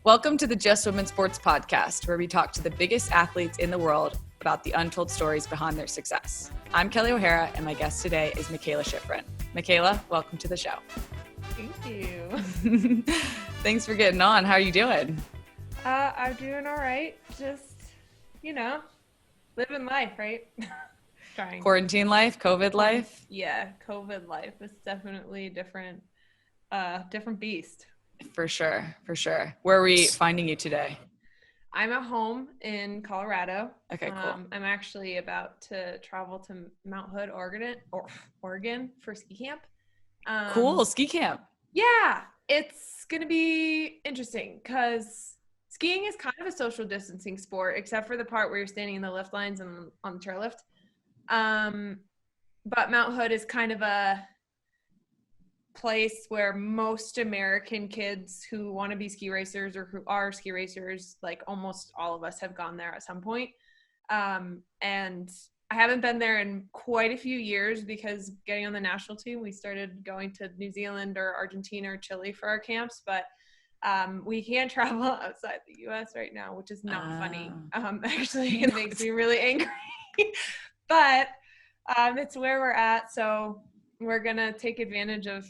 Welcome to the Just Women Sports Podcast, where we talk to the biggest athletes in the world about the untold stories behind their success. I'm Kelley O'Hara, and my guest today is Mikaela Shiffrin. Mikaela, welcome to the show. Thank you. Thanks for getting on. How are you doing? I'm doing all right. Just, living life, right? Trying. Quarantine life, COVID life? Yeah, COVID life is definitely different beast. For sure. Where are we finding you today? I'm at home in Colorado. Okay, cool. I'm actually about to travel to Mount Hood, Oregon for ski camp. Cool, ski camp. Yeah, it's going to be interesting because skiing is kind of a social distancing sport, except for the part where you're standing in the lift lines and on the chairlift. But Mount Hood is kind of a place where most American kids who want to be ski racers or who are ski racers, like almost all of us have gone there at some point. And I haven't been there in quite a few years because getting on the national team, we started going to New Zealand or Argentina or Chile for our camps, but we can't travel outside the U.S. right now, which is not funny. Actually, it makes me really angry. But it's where we're at, so we're going to take advantage of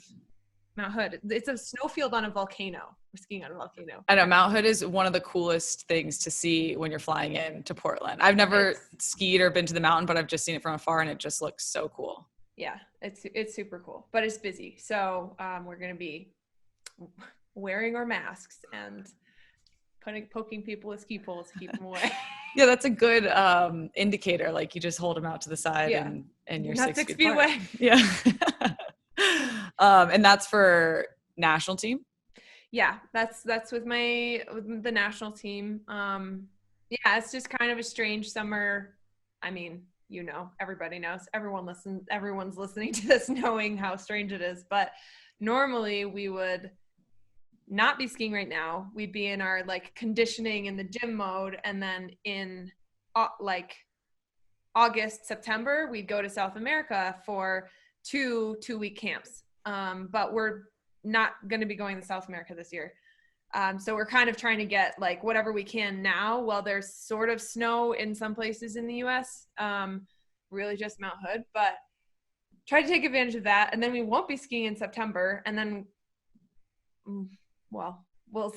Mount Hood. It's a snowfield on a volcano. We're skiing on a volcano. I know Mount Hood is one of the coolest things to see when you're flying into Portland. I've never skied or been to the mountain, but I've just seen it from afar and it just looks so cool. Yeah, it's super cool, but it's busy. So we're going to be wearing our masks and poking people with ski poles to keep them away. Yeah, that's a good indicator. Like you just hold them out to the side and you're not 6 feet away. Yeah. And that's for national team? Yeah, that's with the national team. Yeah, it's just kind of a strange summer. I mean, everybody knows. Everyone's listening to this knowing how strange it is. But normally we would not be skiing right now. We'd be in our conditioning in the gym mode, and then in August, September, we'd go to South America for two-week camps. But we're not going to be going to South America this year. So we're kind of trying to get whatever we can now while there's sort of snow in some places in the US, really just Mount Hood, but try to take advantage of that. And then we won't be skiing in September. And then, well, we'll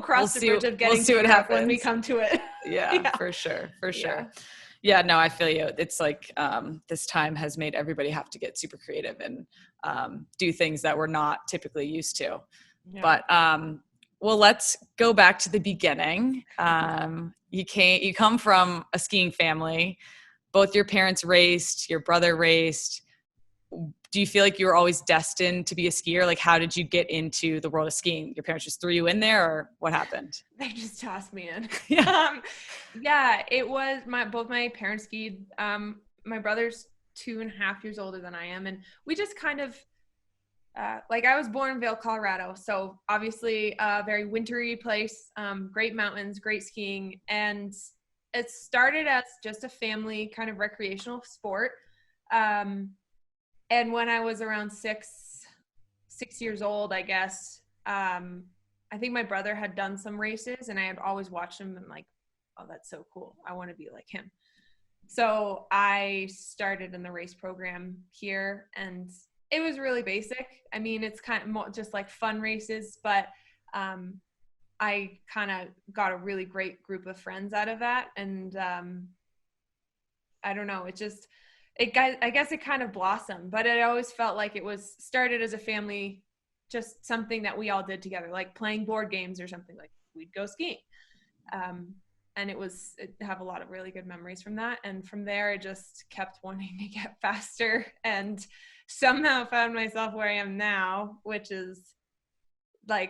cross the bridge of getting to it when we come to it. Yeah, for sure. Yeah, no, I feel you. It's this time has made everybody have to get super creative and do things that we're not typically used to. Yeah. But well, let's go back to the beginning. You come from a skiing family. Both your parents raced, your brother raced. Do you feel like you were always destined to be a skier? Like, how did you get into the world of skiing? Your parents just threw you in there, or what happened? They just tossed me in. Yeah. Yeah, it was both my parents skied. My brother's 2.5 years older than I am. And we just kind of, I was born in Vail, Colorado. So obviously a very wintry place, great mountains, great skiing. And it started as just a family kind of recreational sport. And when I was around six years old, I guess, I think my brother had done some races and I had always watched him and oh, that's so cool. I want to be like him. So I started in the race program here and it was really basic. I mean, it's kind of more just fun races, but I kind of got a really great group of friends out of that. And I don't know, I guess it kind of blossomed, but it always felt like it was started as a family, just something that we all did together, like playing board games or something. We'd go skiing. And it have a lot of really good memories from that. And from there, I just kept wanting to get faster and somehow found myself where I am now, which is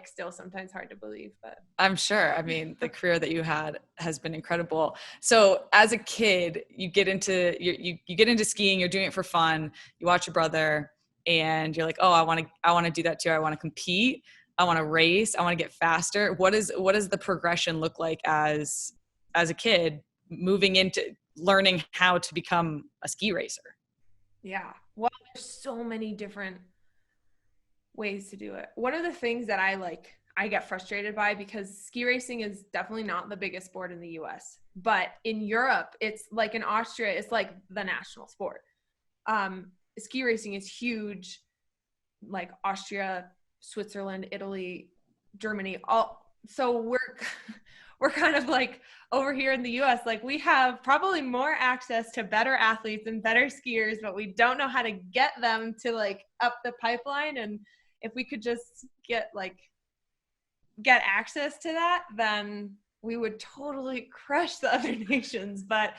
still sometimes hard to believe, but I'm sure. I mean, the career that you had has been incredible. So as a kid, you get into skiing, you're doing it for fun. You watch your brother and you're like, oh, I want to do that too. I want to compete. I want to race. I want to get faster. What does the progression look like as a kid moving into learning how to become a ski racer? Yeah. Well, there's so many different ways to do it. One of the things that I I get frustrated by, because ski racing is definitely not the biggest sport in the US, but in Europe, it's like in Austria, it's like the national sport. Ski racing is huge, like Austria, Switzerland, Italy, Germany, so we're kind of like over here in the US, like we have probably more access to better athletes and better skiers, but we don't know how to get them to like up the pipeline. And if we could just get access to that, then we would totally crush the other nations. But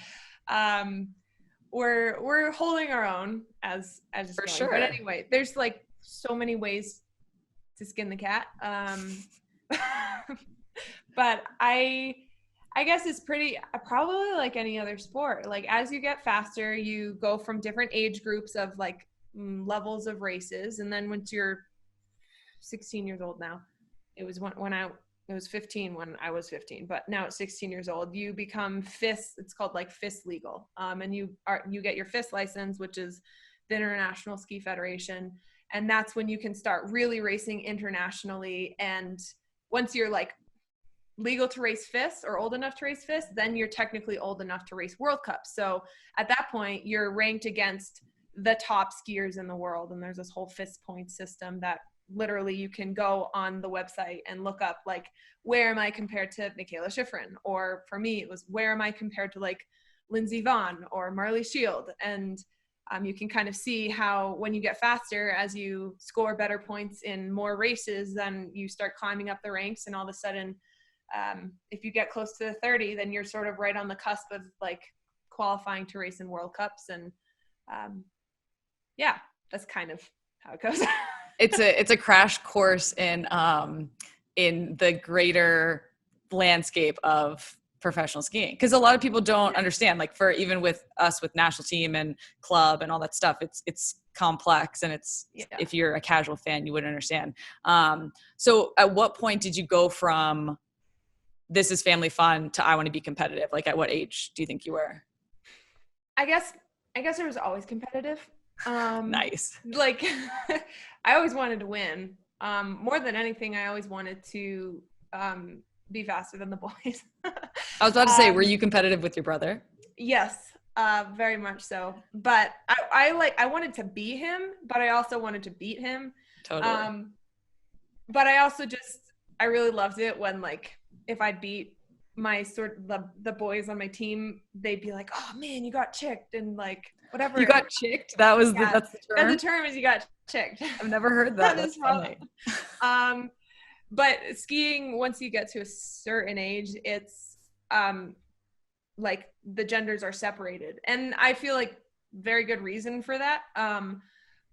we're holding our own as it's For going. sure. But anyway, there's like so many ways to skin the cat. But I guess it's probably like any other sport. Like as you get faster, you go from different age groups of like levels of races. And then once you're 16 years old now, it was it was 15 when I was 15, but now at 16 years old, you become FIS. It's called like FIS legal. And you get your FIS license, which is the International Ski Federation. And that's when you can start really racing internationally. And once you're like legal to race FIS or old enough to race FIS, then you're technically old enough to race World Cups. So at that point, you're ranked against the top skiers in the world. And there's this whole FIS point system that literally you can go on the website and look up like, where am I compared to Mikaela Shiffrin? Or for me, it was, where am I compared to like Lindsey Vonn or Marley Shield? And you can kind of see how when you get faster, as you score better points in more races, then you start climbing up the ranks. And all of a sudden, if you get close to the 30, then you're sort of right on the cusp of like qualifying to race in World Cups. And yeah, that's kind of how it goes. It's a crash course in the greater landscape of professional skiing, because a lot of people don't understand, like for even with us with national team and club and all that stuff, it's complex, and it's if you're a casual fan, you wouldn't understand. So at what point did you go from this is family fun to I want to be competitive? Like at what age do you think you were? I guess I was always competitive. Nice. Like I always wanted to win. More than anything, I always wanted to be faster than the boys. I was about to say, were you competitive with your brother? Yes, very much so. But I wanted to be him, but I also wanted to beat him. Totally. But I also I really loved it when like if I'd beat my the boys on my team, they'd be like, "Oh man, you got chicked," and like whatever. You got chicked? That's the term? The term is you got chicked. I've never heard that. That's funny. But skiing, once you get to a certain age, it's like the genders are separated. And I feel like very good reason for that.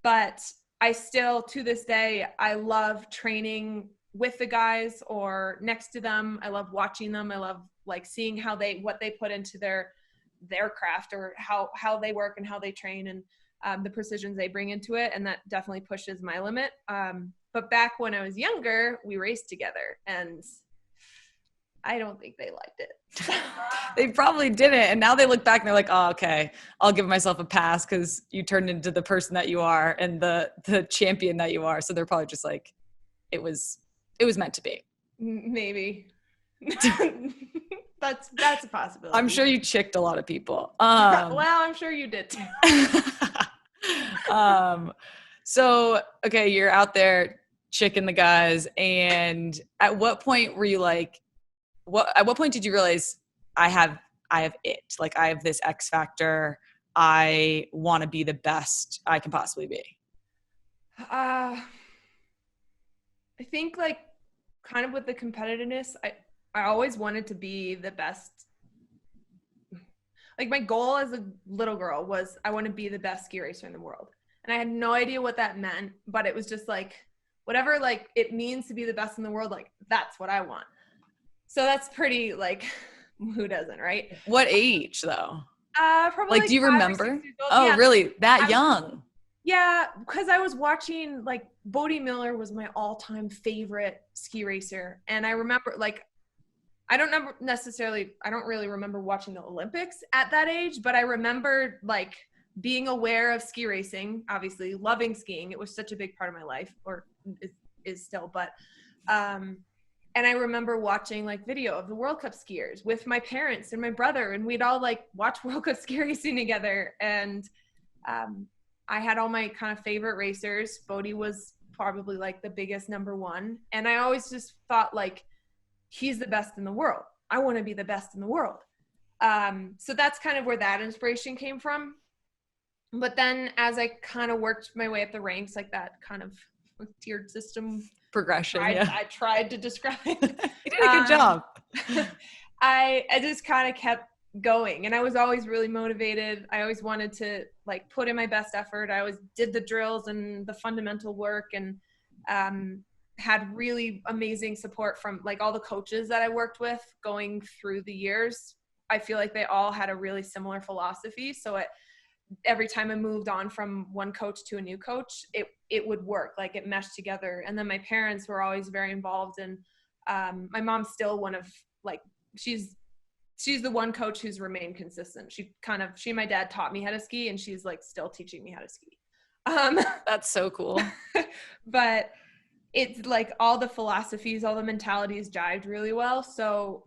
But I still, to this day, I love training with the guys or next to them. I love watching them. I love like seeing what they put into their craft, or how they work and how they train, and the precisions they bring into it. And that definitely pushes my limit. But back when I was younger, we raced together, and I don't think they liked it. They probably didn't. And now they look back and they're like, oh, okay, I'll give myself a pass because you turned into the person that you are and the champion that you are. So they're probably just like, it was meant to be. Maybe. That's a possibility. I'm sure you chicked a lot of people. Well, I'm sure you did too. So, okay, you're out there chicking the guys. And at what point were you like, at what point did you realize I have it, like I have this X factor. I want to be the best I can possibly be? I think like kind of with the competitiveness, I always wanted to be the best. Like my goal as a little girl was I want to be the best ski racer in the world. And I had no idea what that meant, but it was just like, whatever like it means to be the best in the world, like that's what I want. So that's pretty like, who doesn't, right? What age though? Probably like do you remember? Oh, yeah. Really? That young? Yeah, because I was watching like Bodie Miller was my all-time favorite ski racer. And I remember like, I don't really remember watching the Olympics at that age, but I remember like being aware of ski racing, obviously loving skiing. It was such a big part of my life, or is still, but And I remember watching like video of the World Cup skiers with my parents and my brother, and we'd all like watch World Cup ski racing together. And I had all my kind of favorite racers. Bodie was probably like the biggest number one. And I always just thought like, he's the best in the world. I want to be the best in the world. So that's kind of where that inspiration came from. But then as I kind of worked my way up the ranks, like that kind of tiered system progression, I tried to describe. You did a good job. I just kind of kept going, and I was always really motivated. I always wanted to like put in my best effort. I always did the drills and the fundamental work, and had really amazing support from like all the coaches that I worked with going through the years. I feel like they all had a really similar philosophy. So every time I moved on from one coach to a new coach, it would work, like it meshed together. And then my parents were always very involved. And my mom's still one of like, she's the one coach who's remained consistent. She and my dad taught me how to ski, and she's like still teaching me how to ski. That's so cool. But it's like all the philosophies, all the mentalities jived really well. So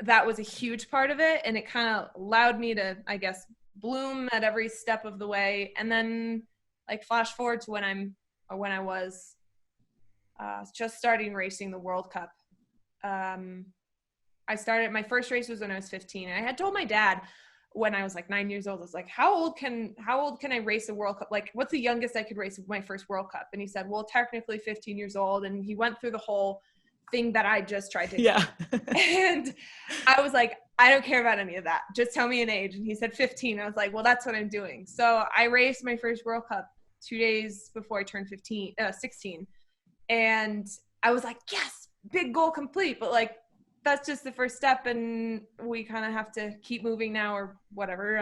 that was a huge part of it. And it kind of allowed me to, I guess, bloom at every step of the way. And then like flash forward to when I was just starting racing the World Cup. I started, my first race was when I was 15. I had told my dad when I was like 9 years old, I was like, how old can I race a World Cup? Like, what's the youngest I could race my first World Cup? And he said, well, technically 15 years old. And he went through the whole thing that I just tried to yeah. And I was like, I don't care about any of that. Just tell me an age. And he said 15. I was like, well, that's what I'm doing. So I raced my first World Cup 2 days before I turned 16. And I was like, yes, big goal complete. But like, that's just the first step, and we kind of have to keep moving now or whatever.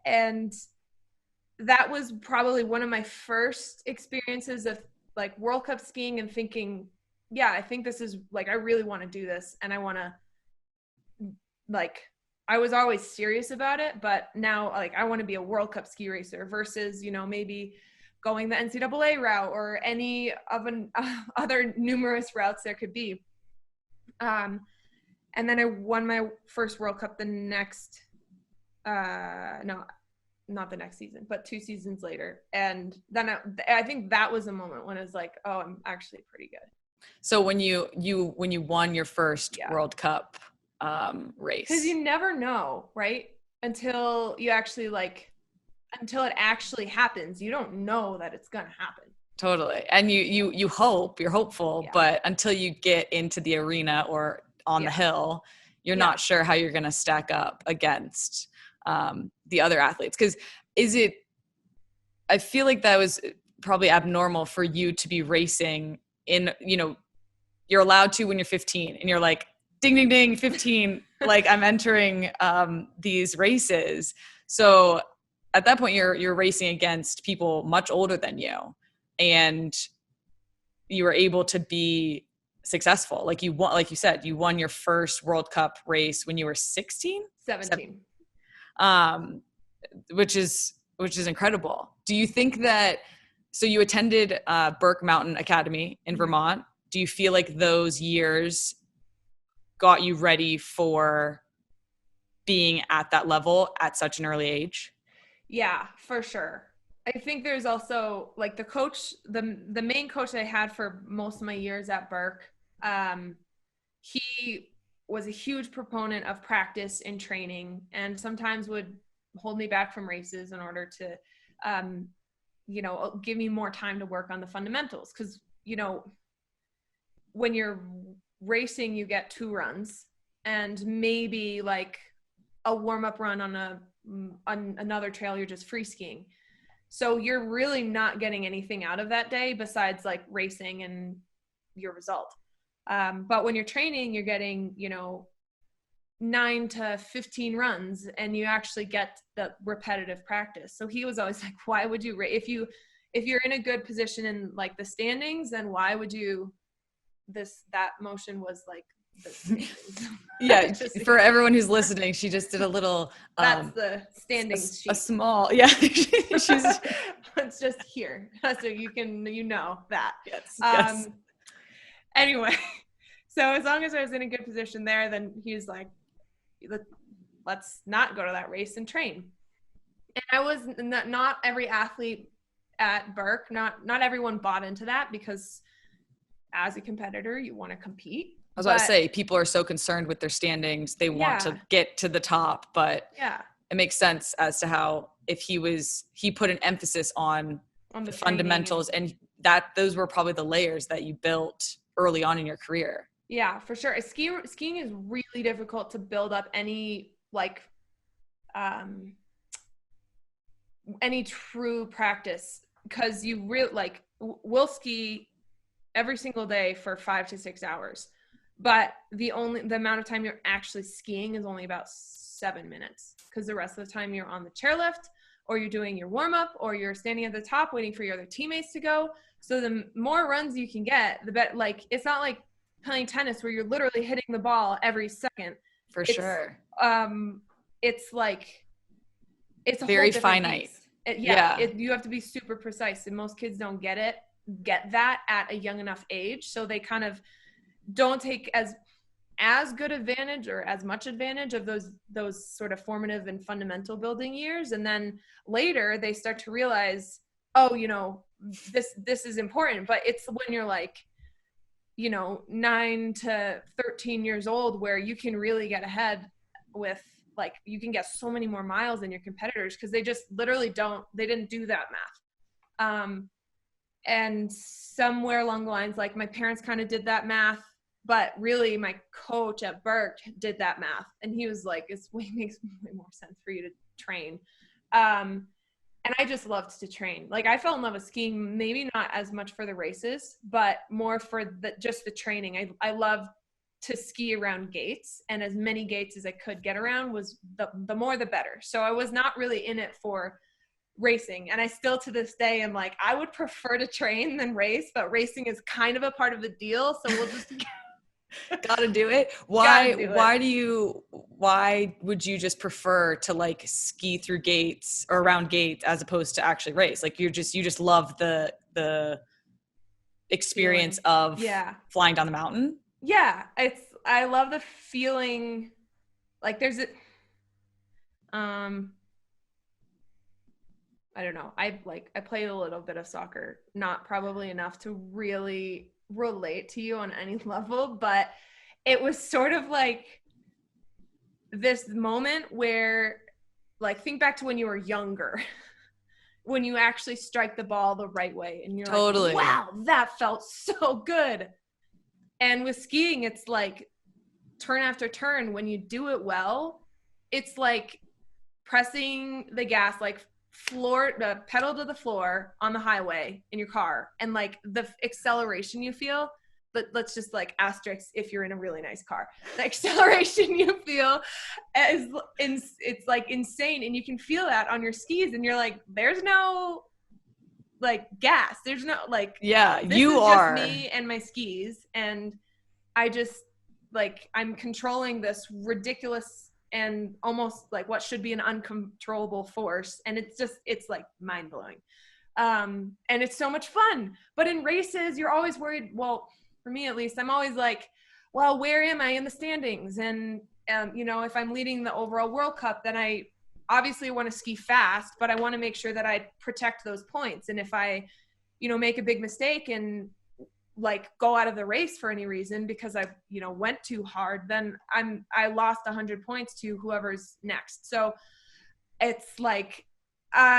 And that was probably one of my first experiences of like World Cup skiing and thinking, yeah, I think this is like, I really want to do this. And I want to like, I was always serious about it, but now like I want to be a World Cup ski racer versus, you know, maybe going the NCAA route or any of other numerous routes there could be. And then I won my first World Cup the next, no, not the next season, but 2 seasons later. And then I think that was a moment when it was like, oh, I'm actually pretty good. So when you won your first World Cup race, because you never know, right? Until you actually until it actually happens, you don't know that it's gonna happen. Totally. And you're hopeful, but until you get into the arena or on the hill, you're not sure how you're going to stack up against the other athletes. Because I feel like that was probably abnormal for you to be racing in, you know, you're allowed to when you're 15 and you're like, ding, ding, ding, 15, like I'm entering these races. So at that point you're racing against people much older than you. And you were able to be successful. Like you won, like you said, you won your first World Cup race when you were 16? 17. Which is incredible. Do you think that, so you attended Burke Mountain Academy in Vermont. Do you feel like those years got you ready for being at that level at such an early age? Yeah, for sure. I think there's also like the coach, the main coach I had for most of my years at Burke. He was a huge proponent of practice and training, and sometimes would hold me back from races in order to, you know, give me more time to work on the fundamentals. Because, you know, when you're racing, you get 2 runs and maybe like a warm-up run on another trail you're just free skiing. So you're really not getting anything out of that day besides like racing and your result. But when you're training, you're getting, you know, 9 to 15 runs, and you actually get the repetitive practice. So he was always like, why would you, if you're in a good position in like the standings, then why would you, that motion was like the standings. Yeah, for everyone who's listening, she just did a little that's the standings sheet. A small she's it's just here so you know that. Yes. Anyway, So as long as I was in a good position there, then he was like, let's not go to that race and train. And I was not every athlete at Burke, not everyone bought into that, because as a competitor, you want to compete. I was about to say, people are so concerned with their standings. They want to get to the top, but it makes sense as to how, if he put an emphasis on the fundamentals, and that those were probably the layers that you built early on in your career. Yeah, for sure. Skiing is really difficult to build up any any true practice, because you we'll ski every single day for 5 to 6 hours, but the amount of time you're actually skiing is only about 7 minutes, because the rest of the time you're on the chairlift, or you're doing your warm up, or you're standing at the top waiting for your other teammates to go. So the more runs you can get, the better. Like, it's not like playing tennis where you're literally hitting the ball every second. For sure. It's like, it's a very whole finite. You have to be super precise, and most kids don't get that at a young enough age. So they kind of don't take as good advantage or as much advantage of those sort of formative and fundamental building years. And then later they start to realize, oh, this is important. But it's when you're like, 9 to 13 years old, where you can really get ahead with, like, you can get so many more miles than your competitors, because they just literally didn't do that math. And somewhere along the lines, like, my parents kind of did that math, but really my coach at Burke did that math. And he was like, makes way more sense for you to train. And I just loved to train. Like, I fell in love with skiing, maybe not as much for the races, but more for just the training. I love to ski around gates, and as many gates as I could get around was the more the better. So I was not really in it for racing. And I still to this day am like, I would prefer to train than race, but racing is kind of a part of the deal. So we'll just gotta do it. Why would you just prefer to, like, ski through gates or around gates as opposed to actually race? Like, you just love the experience of flying down the mountain? Yeah, I love the feeling. Like, there's I don't know. I played a little bit of soccer, not probably enough to really relate to you on any level, but it was sort of like this moment where, like, think back to when you were younger, when you actually strike the ball the right way, and you're totally like, wow, that felt so good. And with skiing, it's like turn after turn. When you do it well, it's like pressing the gas, like the pedal to the floor on the highway in your car, and like the acceleration you feel. But let's just, like, asterisk if you're in a really nice car, the acceleration you feel it's like insane, and you can feel that on your skis, and you're like, there's no, like, gas, there's no, like, you are just me and my skis, and I just, like, I'm controlling this ridiculous and almost like what should be an uncontrollable force, and it's like mind-blowing. And it's so much fun. But in races, you're always worried, well, for me at least, I'm always like, well, where am I in the standings? And if I'm leading the overall World Cup, then I obviously want to ski fast, but I want to make sure that I protect those points. And if I make a big mistake and, like, go out of the race for any reason because I went too hard, then I lost 100 points to whoever's next. So it's like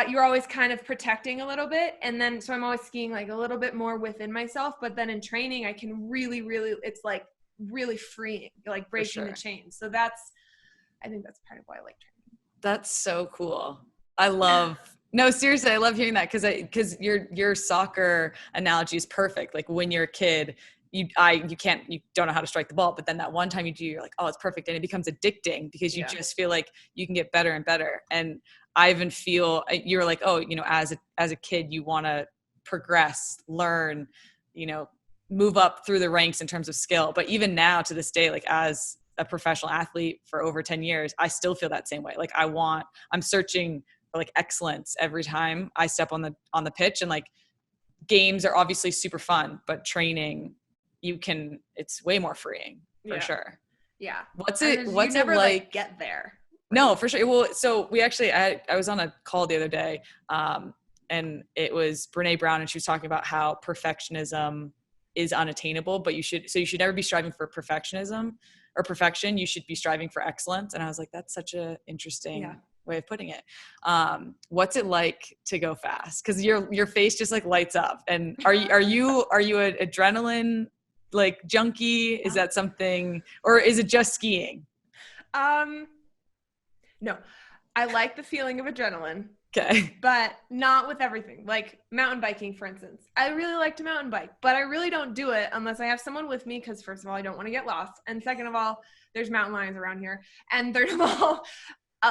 you're always kind of protecting a little bit, and then so I'm always skiing, like, a little bit more within myself. But then in training, I can really, really, it's like really freeing, like breaking the chains. So I think that's part of why I like training. That's so cool. No, seriously, I love hearing that, because your soccer analogy is perfect. Like, when you're a kid, you don't know how to strike the ball, but then that one time you do, you're like, oh, it's perfect. And it becomes addicting because you just feel like you can get better and better. And I even feel you're like, oh, as a kid, you want to progress, learn, move up through the ranks in terms of skill. But even now, to this day, like, as a professional athlete for over 10 years, I still feel that same way. Like, I'm searching for, like, excellence every time I step on the pitch. And, like, games are obviously super fun, but training it's way more freeing for sure. Yeah. What's you it never like get there. No, for sure. Well, so we actually, I was on a call the other day, and it was Brene Brown, and she was talking about how perfectionism is unattainable, but you should never be striving for perfectionism or perfection. You should be striving for excellence. And I was like, that's such a interesting way of putting it. What's it like to go fast? Cause your face just like lights up. And are you an adrenaline like junkie? Is that something, or is it just skiing? No, I like the feeling of adrenaline. Okay. But not with everything. Like mountain biking, for instance. I really like to mountain bike, but I really don't do it unless I have someone with me because first of all, I don't want to get lost. And second of all, there's mountain lions around here. And third of all,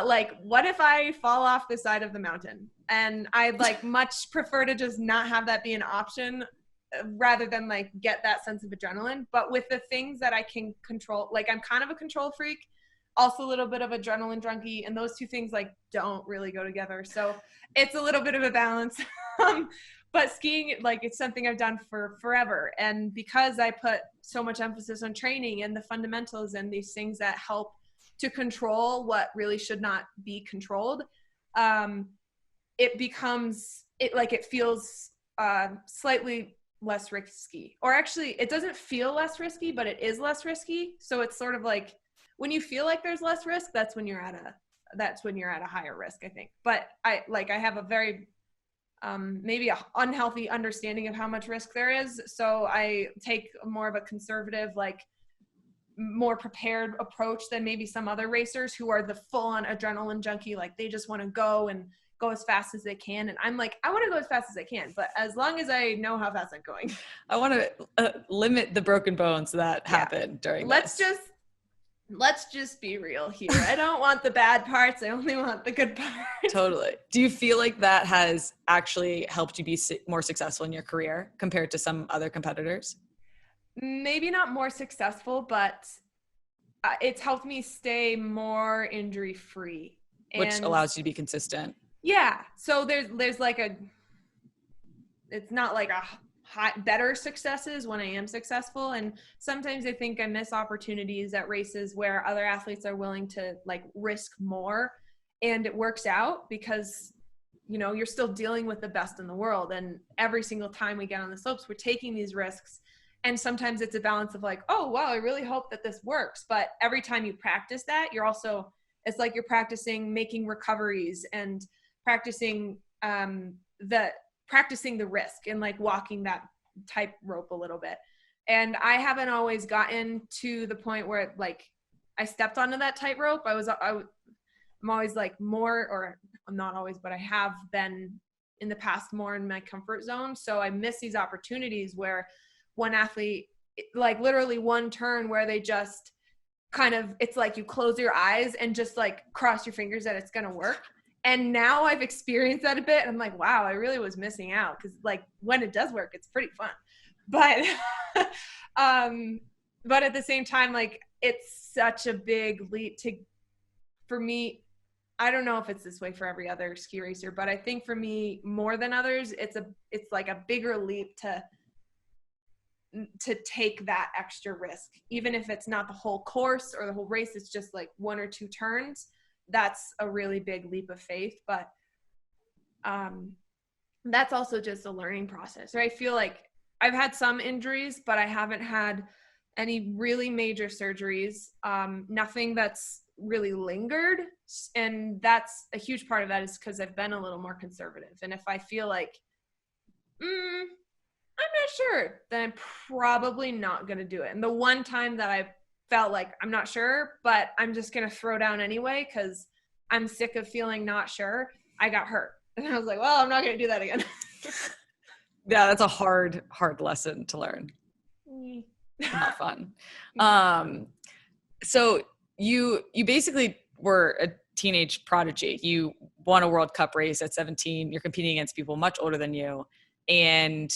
like, what if I fall off the side of the mountain? And I'd like much prefer to just not have that be an option rather than like get that sense of adrenaline. But with the things that I can control, like I'm kind of a control freak, also a little bit of adrenaline junkie, and those two things like don't really go together. So it's a little bit of a balance. But skiing, like it's something I've done for forever. And because I put so much emphasis on training and the fundamentals and these things that help to control what really should not be controlled, it feels slightly less risky. Or actually it doesn't feel less risky, but it is less risky. So it's sort of like, when you feel like there's less risk, that's when you're at a higher risk, I think. But I have a very, maybe a unhealthy understanding of how much risk there is. So I take more of a conservative, like more prepared approach than maybe some other racers who are the full on adrenaline junkie. Like they just want to go as fast as they can. And I'm like, I want to go as fast as I can, but as long as I know how fast I'm going. I want to limit the broken bones that happen during Let's just be real here. I don't want the bad parts. I only want the good parts. Totally. Do you feel like that has actually helped you be more successful in your career compared to some other competitors? Maybe not more successful, but it's helped me stay more injury free. Which allows you to be consistent. Yeah. So there's like it's not like a better successes when I am successful. And sometimes I think I miss opportunities at races where other athletes are willing to like risk more, and it works out because, you know, you're still dealing with the best in the world. And every single time we get on the slopes, we're taking these risks. And sometimes it's a balance of like, oh, wow, I really hope that this works. But every time you practice that, it's like you're practicing making recoveries and practicing the risk and like walking that tightrope a little bit. And I haven't always gotten to the point where like I stepped onto that tightrope. I'm always like more, or I'm not always, but I have been in the past more in my comfort zone. So I miss these opportunities where one athlete, like literally one turn where they just kind of, it's like you close your eyes and just like cross your fingers that it's going to work. And now I've experienced that a bit. And I'm like, wow, I really was missing out. Cause like when it does work, it's pretty fun. But, but at the same time, like it's such a big leap for me. I don't know if it's this way for every other ski racer, but I think for me more than others, it's like a bigger leap to take that extra risk, even if it's not the whole course or the whole race, it's just like one or two turns. That's a really big leap of faith, but that's also just a learning process. Right? I feel like I've had some injuries, but I haven't had any really major surgeries, nothing that's really lingered. And that's a huge part of that is because I've been a little more conservative. And if I feel like, I'm not sure, then I'm probably not going to do it. And the one time that I felt like I'm not sure, but I'm just going to throw down anyway because I'm sick of feeling not sure, I got hurt. And I was like, well, I'm not going to do that again. Yeah, that's a hard lesson to learn. Not fun. So you basically were a teenage prodigy. You won a World Cup race at 17. You're competing against people much older than you. And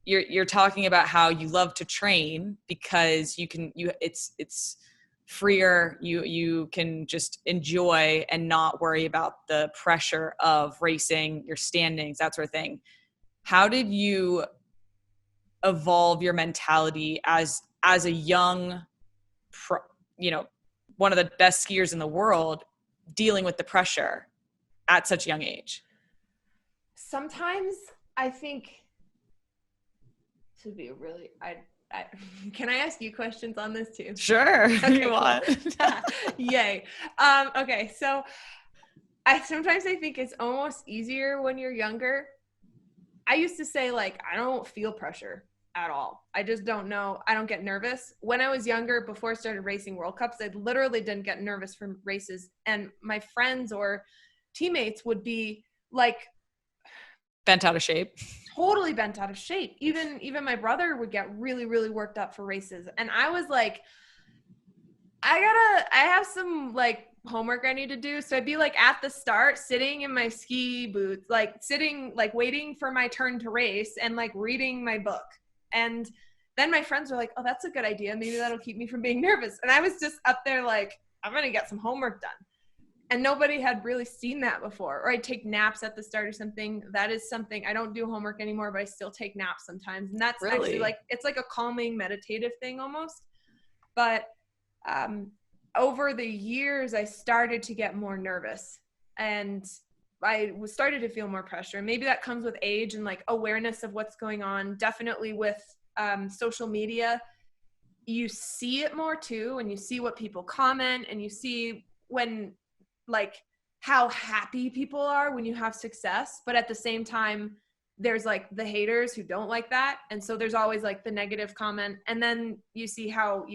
you're talking about how you love to train because it's freer. You can just enjoy and not worry about the pressure of racing, your standings, that sort of thing. How did you evolve your mentality as a young, one of the best skiers in the world, dealing with the pressure at such a young age? Sometimes I think, to be really, can I ask you questions on this too? Sure. Okay, you want. Yay. Okay. So sometimes I think it's almost easier when you're younger. I used to say, like, I don't feel pressure at all. I just don't know. I don't get nervous. When I was younger, before I started racing World Cups, I literally didn't get nervous from races. And my friends or teammates would be like bent out of shape. Totally bent out of shape. Even my brother would get really, really worked up for races. And I was like, I have some like homework I need to do. So I'd be like at the start, sitting in my ski boots, like sitting, like waiting for my turn to race and like reading my book. And then my friends were like, oh, that's a good idea. Maybe that'll keep me from being nervous. And I was just up there like, I'm going to get some homework done. And nobody had really seen that before. Or I'd take naps at the start or something. That is something, I don't do homework anymore, but I still take naps sometimes. And that's really? Actually like, it's like a calming meditative thing almost. But over the years, I started to get more nervous and I started to feel more pressure. Maybe that comes with age and like awareness of what's going on. Definitely with social media, you see it more too, and you see what people comment, and you see when like how happy people are when you have success. But at the same time, there's like the haters who don't like that. And so there's always like the negative comment. And then you see how,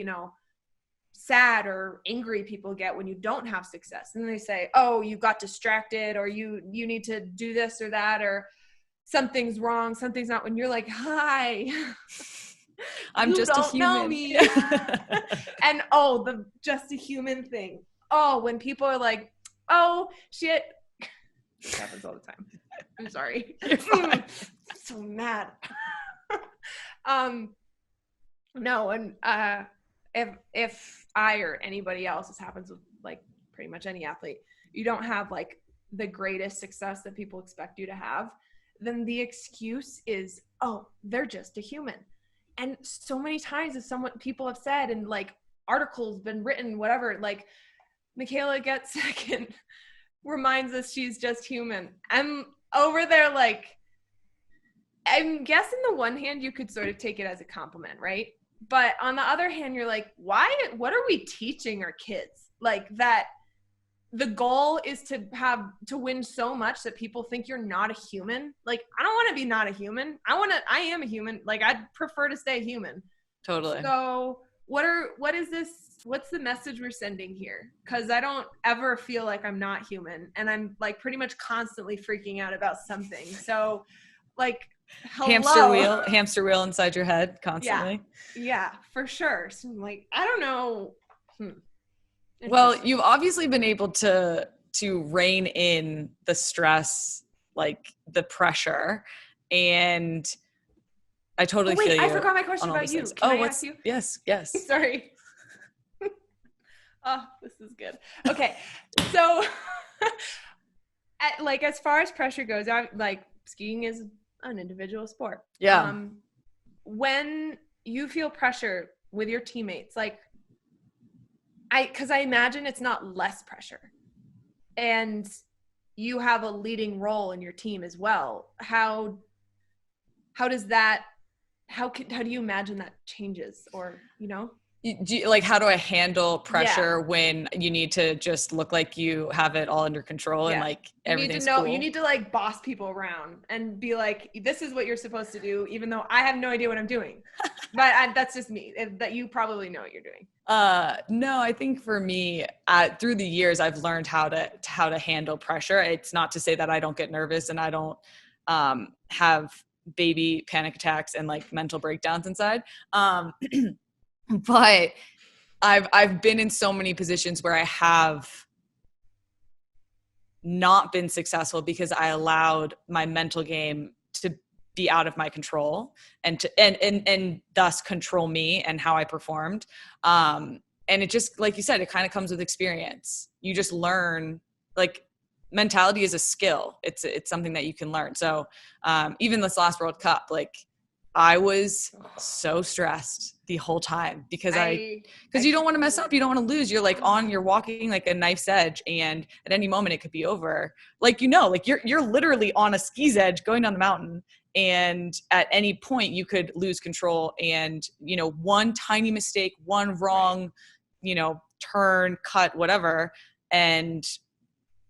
sad or angry people get when you don't have success. And they say, oh, you got distracted, or you need to do this or that, or something's wrong, something's not, when you're like, hi, I'm just a human. Know me. And the just a human thing. Oh, when people are like, oh shit. It happens all the time. I'm sorry. I'm so mad. No, and if I or anybody else, this happens with like pretty much any athlete, you don't have like the greatest success that people expect you to have, then the excuse is, oh, they're just a human. And so many times people have said, and like articles been written, whatever, like Mikaela gets second, reminds us she's just human. I'm over there like, I'm guessing the one hand you could sort of take it as a compliment, right? But on the other hand, you're like, what are we teaching our kids? Like that the goal is to win so much that people think you're not a human. Like, I don't want to be not a human. I am a human. Like, I'd prefer to stay human. Totally. So what's the message we're sending here? Because I don't ever feel like I'm not human. And I'm like pretty much constantly freaking out about something. So like, hello. Hamster wheel inside your head constantly. Yeah, for sure. So I'm like, I don't know. Well, you've obviously been able to rein in the stress, like the pressure, and I totally feel you. I forgot my question about you. Can I ask you? Yes. Sorry. Oh, this is good. Okay, so like as far as pressure goes, like skiing is an individual sport. Yeah. When you feel pressure with your teammates, like because I imagine it's not less pressure, and you have a leading role in your team as well. How do you imagine that changes, or like, how do I handle pressure when you need to just look like you have it all under control and like everything's cool? You need to like boss people around and be like, this is what you're supposed to do, even though I have no idea what I'm doing. But that's just me. That you probably know what you're doing. No, I think for me, through the years, I've learned how to handle pressure. It's not to say that I don't get nervous and I don't have baby panic attacks and like mental breakdowns inside. But I've been in so many positions where I have not been successful because I allowed my mental game to be out of my control and thus control me and how I performed. And it just, like you said, it kind of comes with experience. You just learn, like, mentality is a skill. It's something that you can learn. So even this last World Cup, like, I was so stressed the whole time because you don't want to mess up. You don't want to lose. You're like you're walking like a knife's edge, and at any moment it could be over. Like, like you're literally on a ski's edge going down the mountain, and at any point you could lose control, and, one tiny mistake, one wrong, turn, cut, whatever, and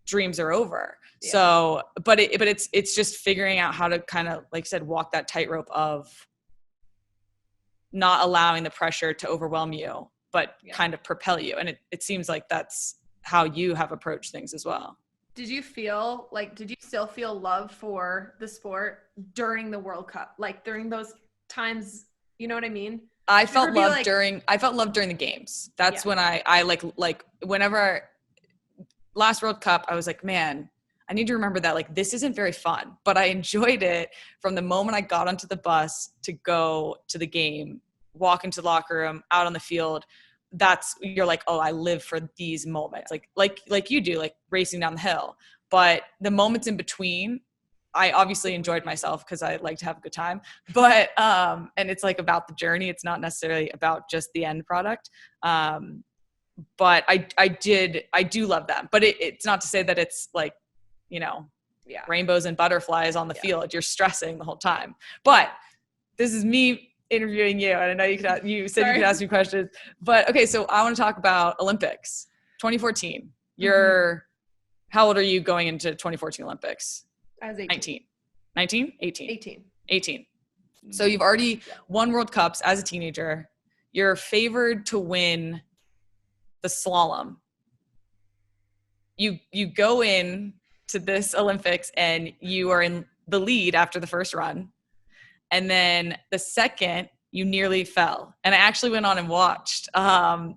dreams are over. Yeah. So, but it's just figuring out how to kind of, like I said, walk that tightrope of not allowing the pressure to overwhelm you, but kind of propel you. And it seems like that's how you have approached things as well. Did you still feel love for the sport during the World Cup? Like during those times, you know what I mean? I felt love during the games. That's when I like whenever last World Cup, I was like, man, I need to remember that, like, this isn't very fun, but I enjoyed it from the moment I got onto the bus to go to the game, walk into the locker room, out on the field. You're like, oh, I live for these moments, like you do, like racing down the hill. But the moments in between, I obviously enjoyed myself because I like to have a good time. But and it's like about the journey. It's not necessarily about just the end product. But I do love them. But it's not to say that it's like, rainbows and butterflies on the field. You're stressing the whole time. But this is me interviewing you, and I know you said you could ask me questions. But okay, so I want to talk about Olympics 2014. How old are you going into 2014 Olympics? I was 18. 19? 18. So you've already won World Cups as a teenager. You're favored to win the slalom. You go in to this Olympics and you are in the lead after the first run. And then the second, you nearly fell. And I actually went on and watched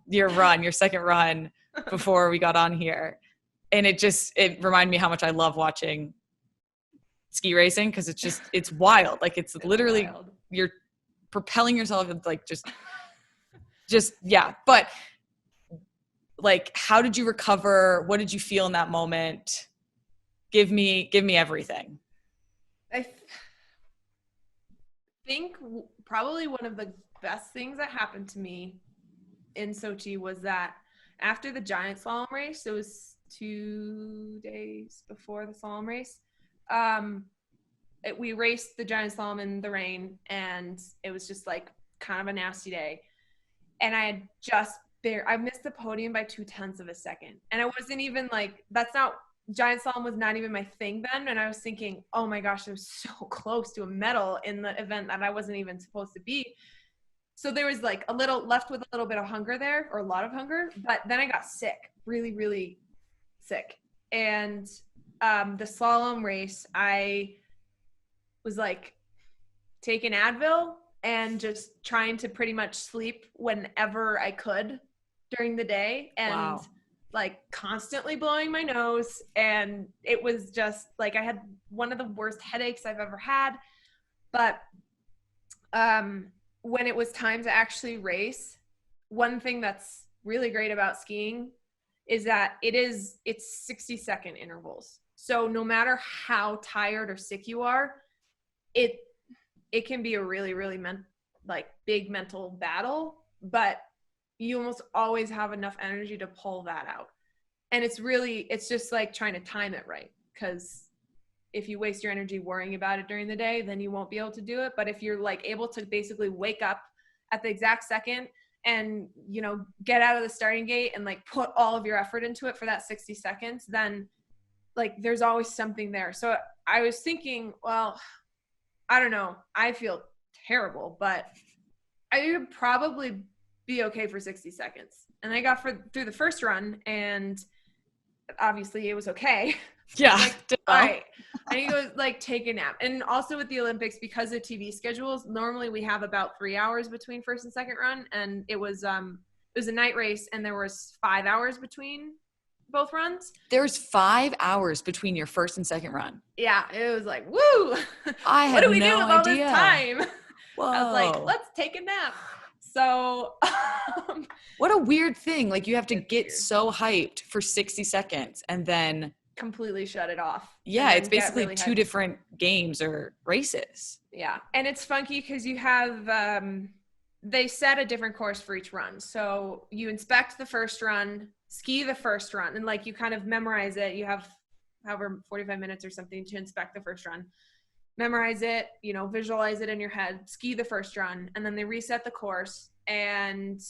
your second run before we got on here. And it reminded me how much I love watching ski racing, because it's wild. Like it's literally wild. You're propelling yourself like just yeah. But like, how did you recover? What did you feel in that moment? Give me everything. I think probably one of the best things that happened to me in Sochi was that after the giant slalom race, it was 2 days before the slalom race, we raced the giant slalom in the rain, and it was just like kind of a nasty day. And I had I missed the podium by 0.2 of a second. And I wasn't even like, giant slalom was not even my thing then. And I was thinking, oh my gosh, I was so close to a medal in the event that I wasn't even supposed to be. So there was like left with a little bit of hunger there, or a lot of hunger. But then I got sick, really, really sick. And the slalom race, I was like taking Advil and just trying to pretty much sleep whenever I could during the day, and like constantly blowing my nose. And it was just like, I had one of the worst headaches I've ever had. But when it was time to actually race, one thing that's really great about skiing is that it's 60-second intervals. So no matter how tired or sick you are, it can be a really, really big mental battle, but you almost always have enough energy to pull that out. And it's just like trying to time it right. Because if you waste your energy worrying about it during the day, then you won't be able to do it. But if you're like able to basically wake up at the exact second and, get out of the starting gate and like put all of your effort into it for that 60 seconds, then like there's always something there. So I was thinking, well, I don't know, I feel terrible, but I would probably be okay for 60 seconds. And I got through the first run, and obviously it was okay. Yeah. Like, all right. I need to go like take a nap. And also with the Olympics, because of TV schedules, normally we have about 3 hours between first and second run. And it was a night race, and there was 5 hours between both runs. There's 5 hours between your first and second run. Yeah. It was like, woo. What do we do with all this time? Whoa. I was like, let's take a nap. So what a weird thing. Like, you have to get so hyped for 60 seconds, and then completely shut it off. Yeah, it's basically two different games or races. Yeah. And it's funky because you have, they set a different course for each run. So you inspect the first run, ski the first run, and like you kind of memorize it. You have however 45 minutes or something to inspect the first run. Memorize it, you know, visualize it in your head, ski the first run, and then they reset the course, and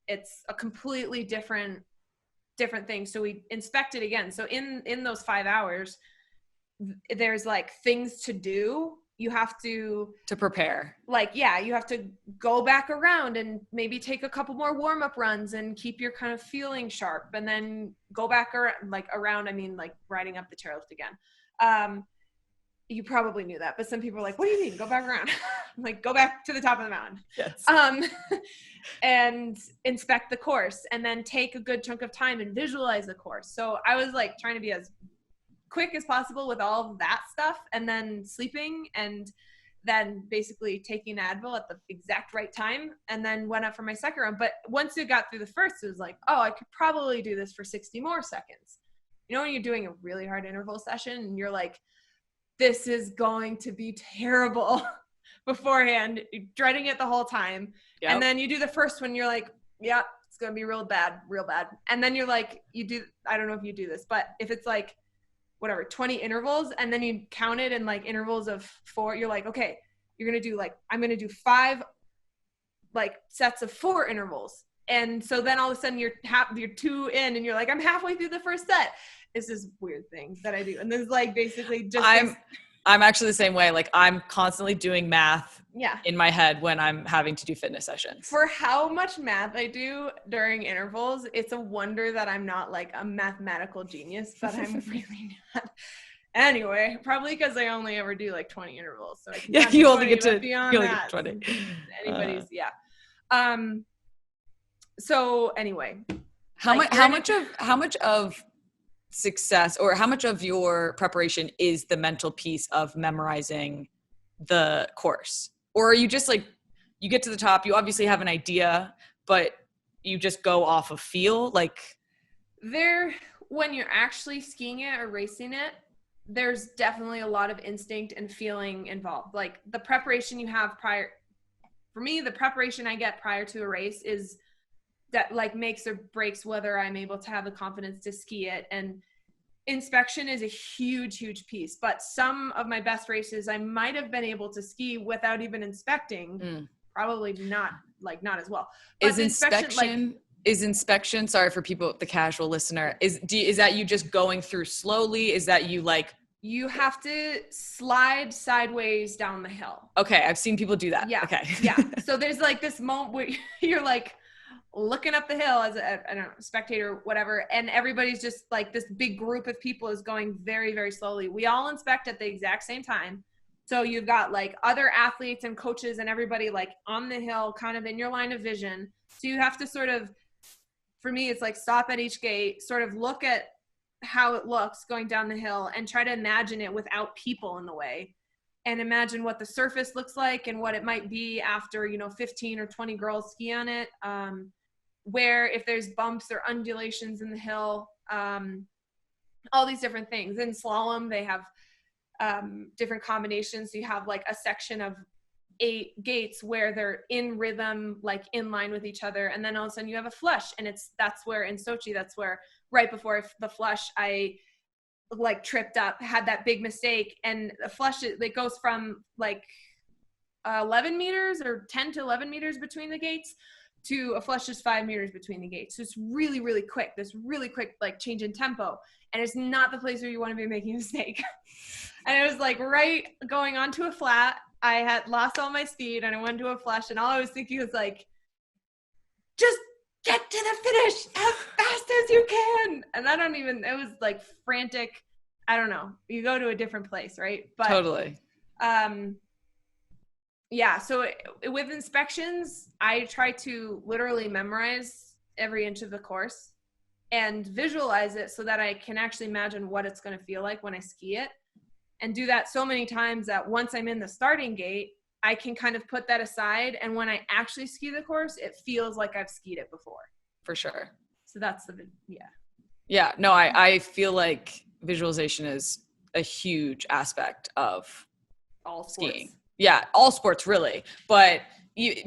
it's a completely different thing. So we inspect it again. So in those 5 hours, there's like things to do. You have to prepare. Like, yeah, you have to go back around and maybe take a couple more warm-up runs and keep your kind of feeling sharp, and then go back around, I mean, like riding up the chairlift again. You probably knew that, but some people are like, what do you mean? Go back around. I'm like, go back to the top of the mountain. Yes. And inspect the course, and then take a good chunk of time and visualize the course. So I was like trying to be as quick as possible with all of that stuff, and then sleeping, and then basically taking Advil at the exact right time, and then went up for my second run. But once you got through the first, it was like, oh, I could probably do this for 60 more seconds. You know, when you're doing a really hard interval session and you're like, this is going to be terrible beforehand, you're dreading it the whole time. Yep. And then you do the first one, you're like, yeah, it's going to be real bad. And then you're like, I don't know if you do this, but if it's like, whatever, 20 intervals, and then you count it in like intervals of 4, you're like, okay, you're going to do I'm going to do 5 like sets of 4 intervals. And so then all of a sudden you're 2 in, and you're like, I'm halfway through the first set. It's this weird thing that I do. And this is like basically just I'm actually the same way. Like, I'm constantly doing math in my head when I'm having to do fitness sessions. For how much math I do during intervals, it's a wonder that I'm not like a mathematical genius, but I'm really not. Anyway, probably because I only ever do like 20 intervals. So I can you only get to beyond you only that. Get 20. Anybody's, So anyway, how much of success, or how much of your preparation is the mental piece of memorizing the course? Or are you just like, you get to the top, you obviously have an idea, but you just go off of feel? Like, when you're actually skiing it or racing it, there's definitely a lot of instinct and feeling involved. Like, the preparation you have prior, for me, the preparation I get prior to a race is that like makes or breaks whether I'm able to have the confidence to ski it. And inspection is a huge piece, but some of my best races I might have been able to ski without even inspecting. Probably not as well. But is inspection, sorry for people, the casual listener, is that you just going through slowly? Is that you like, you have to slide sideways down the hill? Okay, I've seen people do that. Yeah. Okay. Yeah. So there's like this moment where you're like looking up the hill as a spectator, whatever, and everybody's just like, this big group of people is going very, very slowly. We all inspect at the exact same time. So you've got like other athletes and coaches and everybody like on the hill, kind of in your line of vision. So you have to sort of, for me, it's like stop at each gate, sort of look at how it looks going down the hill, and try to imagine it without people in the way, and imagine what the surface looks like and what it might be after, 15 or 20 girls ski on it. Where if there's bumps or undulations in the hill, all these different things. In slalom, they have different combinations. So you have like a section of 8 gates where they're in rhythm, like in line with each other. And then all of a sudden you have a flush, and that's where in Sochi, that's where right before the flush, I like tripped up, had that big mistake. And the flush, it goes from like 11 meters or 10 to 11 meters between the gates to a flush is 5 meters between the gates. So it's really, really quick, this really quick like change in tempo. And it's not the place where you want to be making a mistake. And it was like right going onto a flat. I had lost all my speed and I went to a flush, and all I was thinking was like, just get to the finish as fast as you can. And it was like frantic. I don't know. You go to a different place, right? But totally. Yeah. So with inspections, I try to literally memorize every inch of the course and visualize it so that I can actually imagine what it's going to feel like when I ski it, and do that so many times that once I'm in the starting gate, I can kind of put that aside. And when I actually ski the course, it feels like I've skied it before. For sure. So that's Yeah. No, I feel like visualization is a huge aspect of all sports. Skiing. Yeah, all sports really. But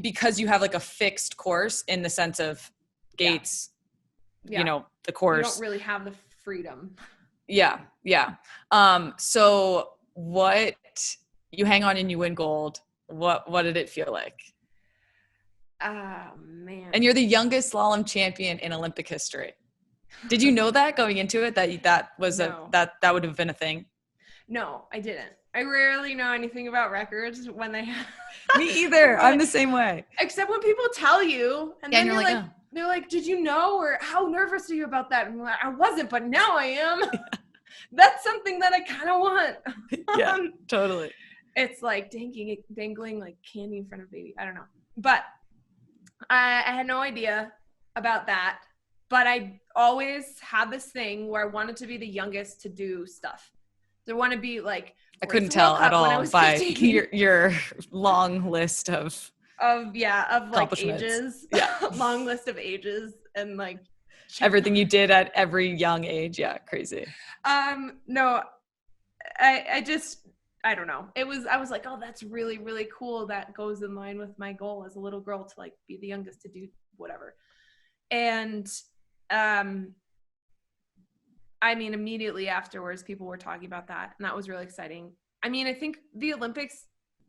because you have like a fixed course in the sense of gates, you know, the course. You don't really have the freedom. Yeah. So what, you hang on and you win gold. What did it feel like? Oh man. And you're the youngest slalom champion in Olympic history. Did you know that going into it, that was No. that would have been a thing? No, I didn't. I rarely know anything about records when they have. Me either. I'm the same way. Except when people tell you, and then you're you're like, oh. They're like, did you know? Or how nervous are you about that? And I'm like, I wasn't, but now I am. That's something that I kind of want. Yeah, totally. It's like dangling like candy in front of a baby. I don't know. But I had no idea about that. But I always had this thing where I wanted to be the youngest to do stuff. So I want to be like, I couldn't tell at all by your long list of like ages. Yeah. Long list of ages and like everything you did at every young age. Yeah, crazy. No, I don't know. I was like, oh, that's really, really cool. That goes in line with my goal as a little girl to like be the youngest to do whatever. And I mean, immediately afterwards, people were talking about that, and that was really exciting. I mean, I think the Olympics,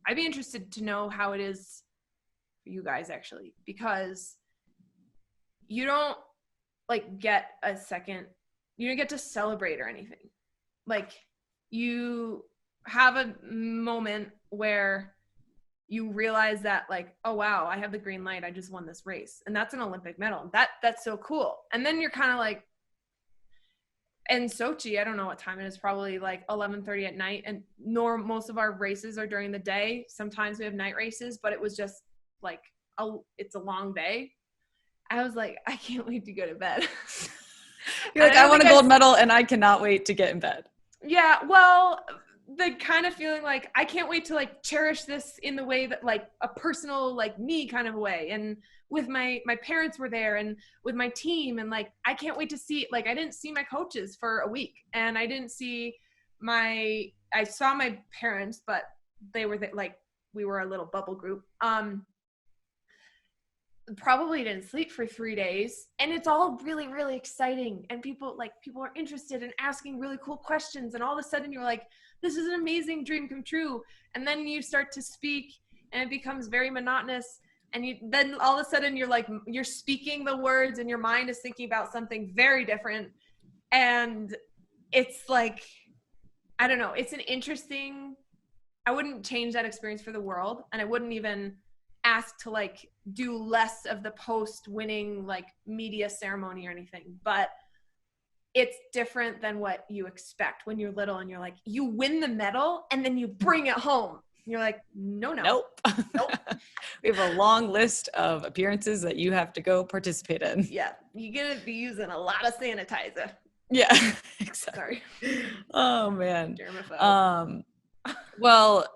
I'd be interested to know how it is for you guys actually, because you don't like get a second, you don't get to celebrate or anything. Like you have a moment where you realize that like, oh wow, I have the green light. I just won this race. And that's an Olympic medal. That's so cool. And then you're kind of like, in Sochi, I don't know what time it is, probably like 11:30 at night. And most of our races are during the day. Sometimes we have night races, but it was just like, it's a long day. I was like, I can't wait to go to bed. You're like, I want a gold medal and I cannot wait to get in bed. Yeah, well, the kind of feeling like I can't wait to like cherish this in the way that like a personal like me kind of way, and with my parents were there and with my team, and like I can't wait to see, like I didn't see my coaches for a week, and I didn't see I saw my parents, but they were like we were a little bubble group. Probably didn't sleep for 3 days, and it's all really, really exciting, and people are interested in asking really cool questions, and all of a sudden you're like, this is an amazing dream come true. And then you start to speak and it becomes very monotonous, and then all of a sudden you're speaking the words and your mind is thinking about something very different, and it's like, I don't know, it's an interesting, I wouldn't change that experience for the world, and I wouldn't even ask to like do less of the post winning like media ceremony or anything, but it's different than what you expect when you're little and you're like, you win the medal and then you bring it home. You're like, no. Nope. We have a long list of appearances that you have to go participate in. Yeah. You're going to be using a lot of sanitizer. Yeah, exactly. Sorry. Oh man. Germaphobe. Well,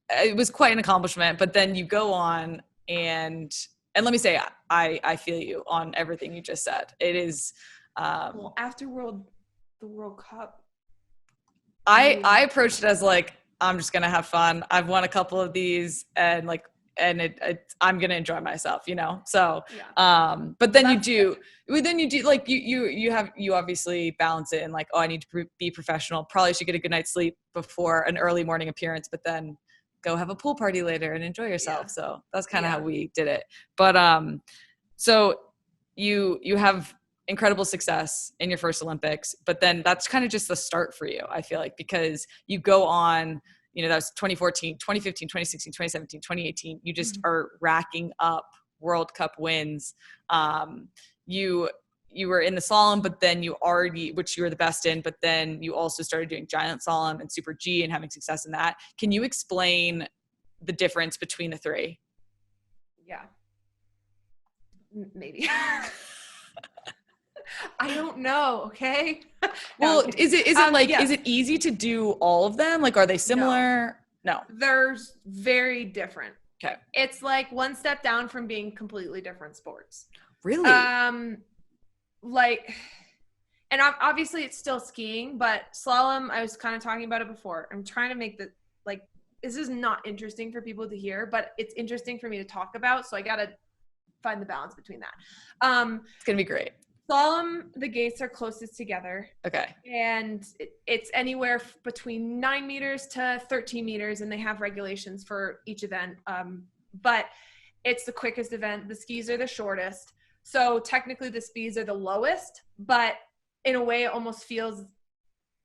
it was quite an accomplishment, but then you go on and let me say, I feel you on everything you just said. It is, well, after the World Cup, I approached it as like, I'm just going to have fun. I've won a couple of these, and like, I'm going to enjoy myself, you know? So, yeah. But then you do like, you obviously balance it and like, oh, I need to be professional. Probably should get a good night's sleep before an early morning appearance, but then go have a pool party later and enjoy yourself. Yeah. So that's kind of how we did it. But, so you have incredible success in your first Olympics, but then that's kind of just the start for you, I feel like, because you go on, you know, that was 2014, 2015, 2016, 2017, 2018. You just are racking up World Cup wins. You were in the slalom, but then which you were the best in, but then you also started doing giant slalom and super G and having success in that. Can you explain the difference between the three? Yeah. Maybe. I don't know. Okay. Well, is it like, is it easy to do all of them? Like, are they similar? No. They're very different. Okay. It's like one step down from being completely different sports. Really? And and obviously it's still skiing, but slalom, I was kind of talking about it before. I'm trying to make this is not interesting for people to hear, but it's interesting for me to talk about. So I got to find the balance between that. It's going to be great. Slalom, the gates are closest together. Okay. And it's anywhere between 9 meters to 13 meters, and they have regulations for each event. But it's the quickest event. The skis are the shortest. So technically the speeds are the lowest, but in a way it almost feels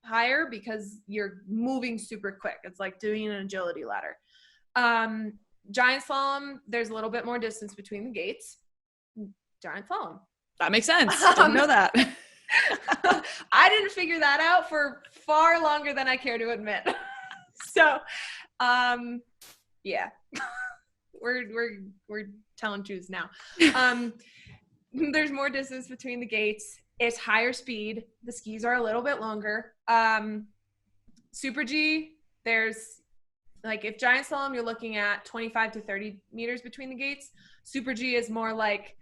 higher because you're moving super quick. It's like doing an agility ladder. Giant slalom, there's a little bit more distance between the gates. Giant slalom. That makes sense. Didn't know that. I didn't figure that out for far longer than I care to admit. So, yeah, we're telling truths now. There's more distance between the gates. It's higher speed. The skis are a little bit longer. Super G, there's like, if giant slalom, you're looking at 25 to 30 meters between the gates. Super G is more like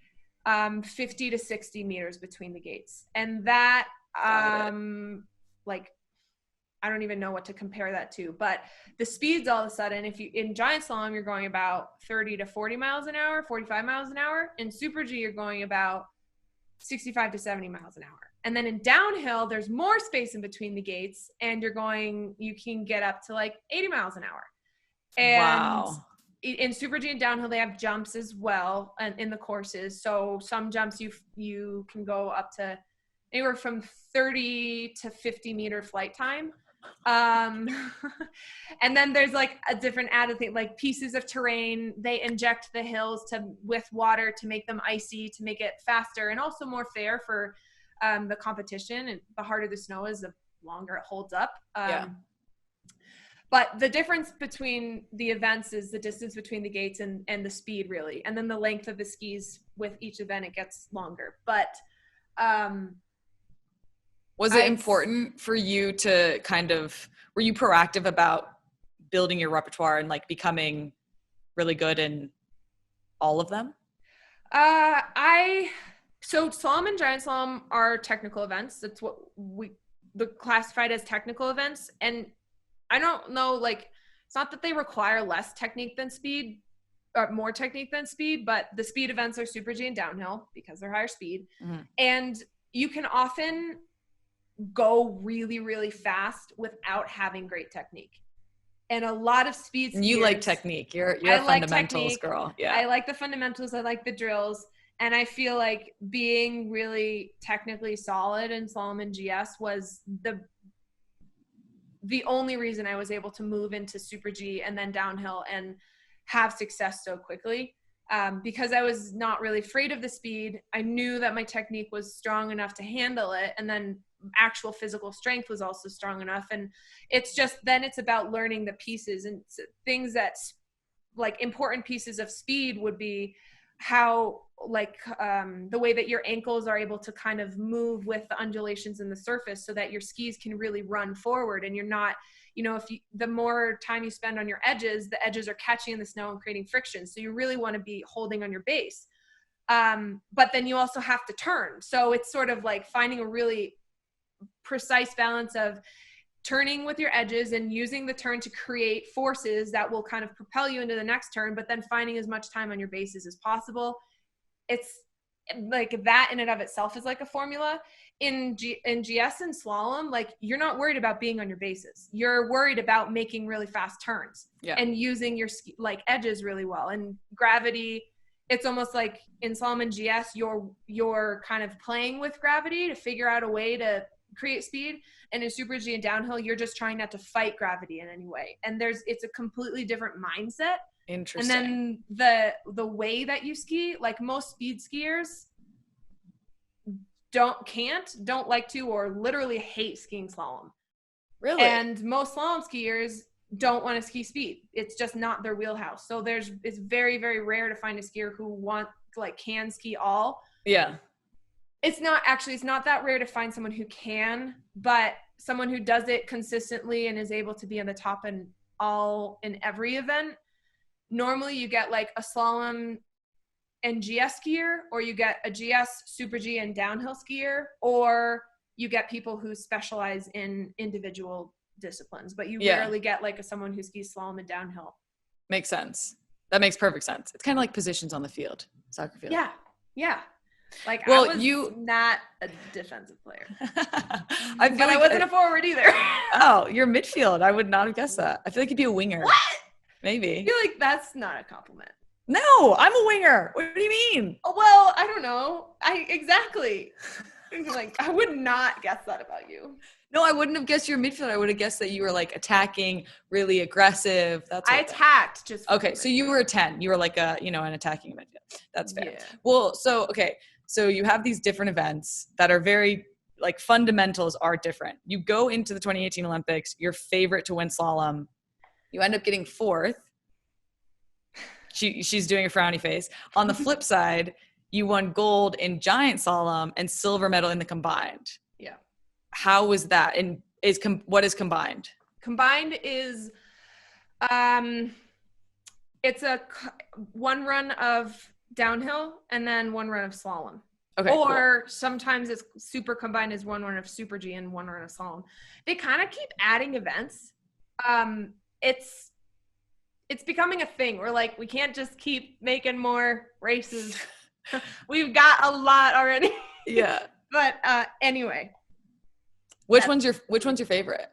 50 to 60 meters between the gates. And that, like, I don't even know what to compare that to, but the speeds all of a sudden, if you, in giant slalom, you're going about 30 to 40 miles an hour, 45 miles an hour. In Super G, you're going about 65 to 70 miles an hour. And then in downhill, there's more space in between the gates, and you can get up to like 80 miles an hour. And wow. In Super G and downhill, they have jumps as well, and in the courses. So some jumps you can go up to anywhere from 30 to 50 meter flight time. And then there's like a different added thing, like pieces of terrain. They inject the hills with water to make them icy, to make it faster and also more fair for the competition. And the harder the snow is, the longer it holds up. But the difference between the events is the distance between the gates and the speed, really. And then the length of the skis with each event, it gets longer. But was it important for you to were you proactive about building your repertoire and like becoming really good in all of them? So slalom and giant slalom are technical events. That's what they're classified as technical events. And I don't know, like, it's not that they require less technique than speed, or more technique than speed, but the speed events are Super G and downhill because they're higher speed. Mm-hmm. And you can often go really, really fast without having great technique. And a lot of speed skiers, you like technique. You're a fundamentals girl. Yeah. I like the fundamentals. I like the drills. And I feel like being really technically solid in slalom and GS was the only reason I was able to move into Super G and then downhill and have success so quickly, because I was not really afraid of the speed. I knew that my technique was strong enough to handle it, and then actual physical strength was also strong enough. And it's just, then it's about learning the pieces and things that, like, important pieces of speed would be how, like, the way that your ankles are able to kind of move with the undulations in the surface so that your skis can really run forward, and you're not, the more time you spend on your edges, the edges are catching in the snow and creating friction. So you really want to be holding on your base. But then you also have to turn. So it's sort of like finding a really precise balance of turning with your edges and using the turn to create forces that will kind of propel you into the next turn, but then finding as much time on your bases as possible. It's like that in and of itself is like a formula. In GS and slalom, like, you're not worried about being on your bases. You're worried about making really fast turns and using your edges really well. And gravity, it's almost like in slalom and GS, you're kind of playing with gravity to figure out a way to create speed. And in Super G and downhill, you're just trying not to fight gravity in any way. And it's a completely different mindset. Interesting. And then the way that you ski, like, most speed skiers don't like to, or literally hate skiing slalom. Really? And most slalom skiers don't want to ski speed. It's just not their wheelhouse. So it's very, very rare to find a skier who can ski all. Yeah. It's not that rare to find someone who can, but someone who does it consistently and is able to be on the top in every event. Normally you get like a slalom and GS skier, or you get a GS, Super G, and downhill skier, or you get people who specialize in individual disciplines, but you Yeah. rarely get like someone who skis slalom and downhill. Makes sense. That makes perfect sense. It's kind of like positions on the field, soccer field. Yeah. Yeah. Like, Well, I was not a defensive player. I feel but I wasn't a forward either. Oh, you're midfield. I would not have guessed that. I feel like you'd be a winger. What? Maybe. I feel like that's not a compliment. No, I'm a winger. What do you mean? Oh, well, I don't know. Exactly. Like, I would not guess that about you. No, I wouldn't have guessed you're a midfielder. I would have guessed that you were like attacking, really aggressive. That's I attacked just. Okay, so you were a 10. You were like an attacking midfield. That's fair. Yeah. Well, so you have these different events that are very like fundamentals are different. You go into the 2018 Olympics, your favorite to win slalom. You end up getting fourth. She's doing a frowny face. On the flip side, you won gold in giant slalom and silver medal in the combined. Yeah. How was that? And what is combined? Combined is, it's one run of downhill and then one run of slalom. Okay. Or sometimes it's super combined as one run of super G and one run of slalom. They kind of keep adding events. It's becoming a thing. We're like, we can't just keep making more races. We've got a lot already. Yeah. But anyway. Which one's your favorite?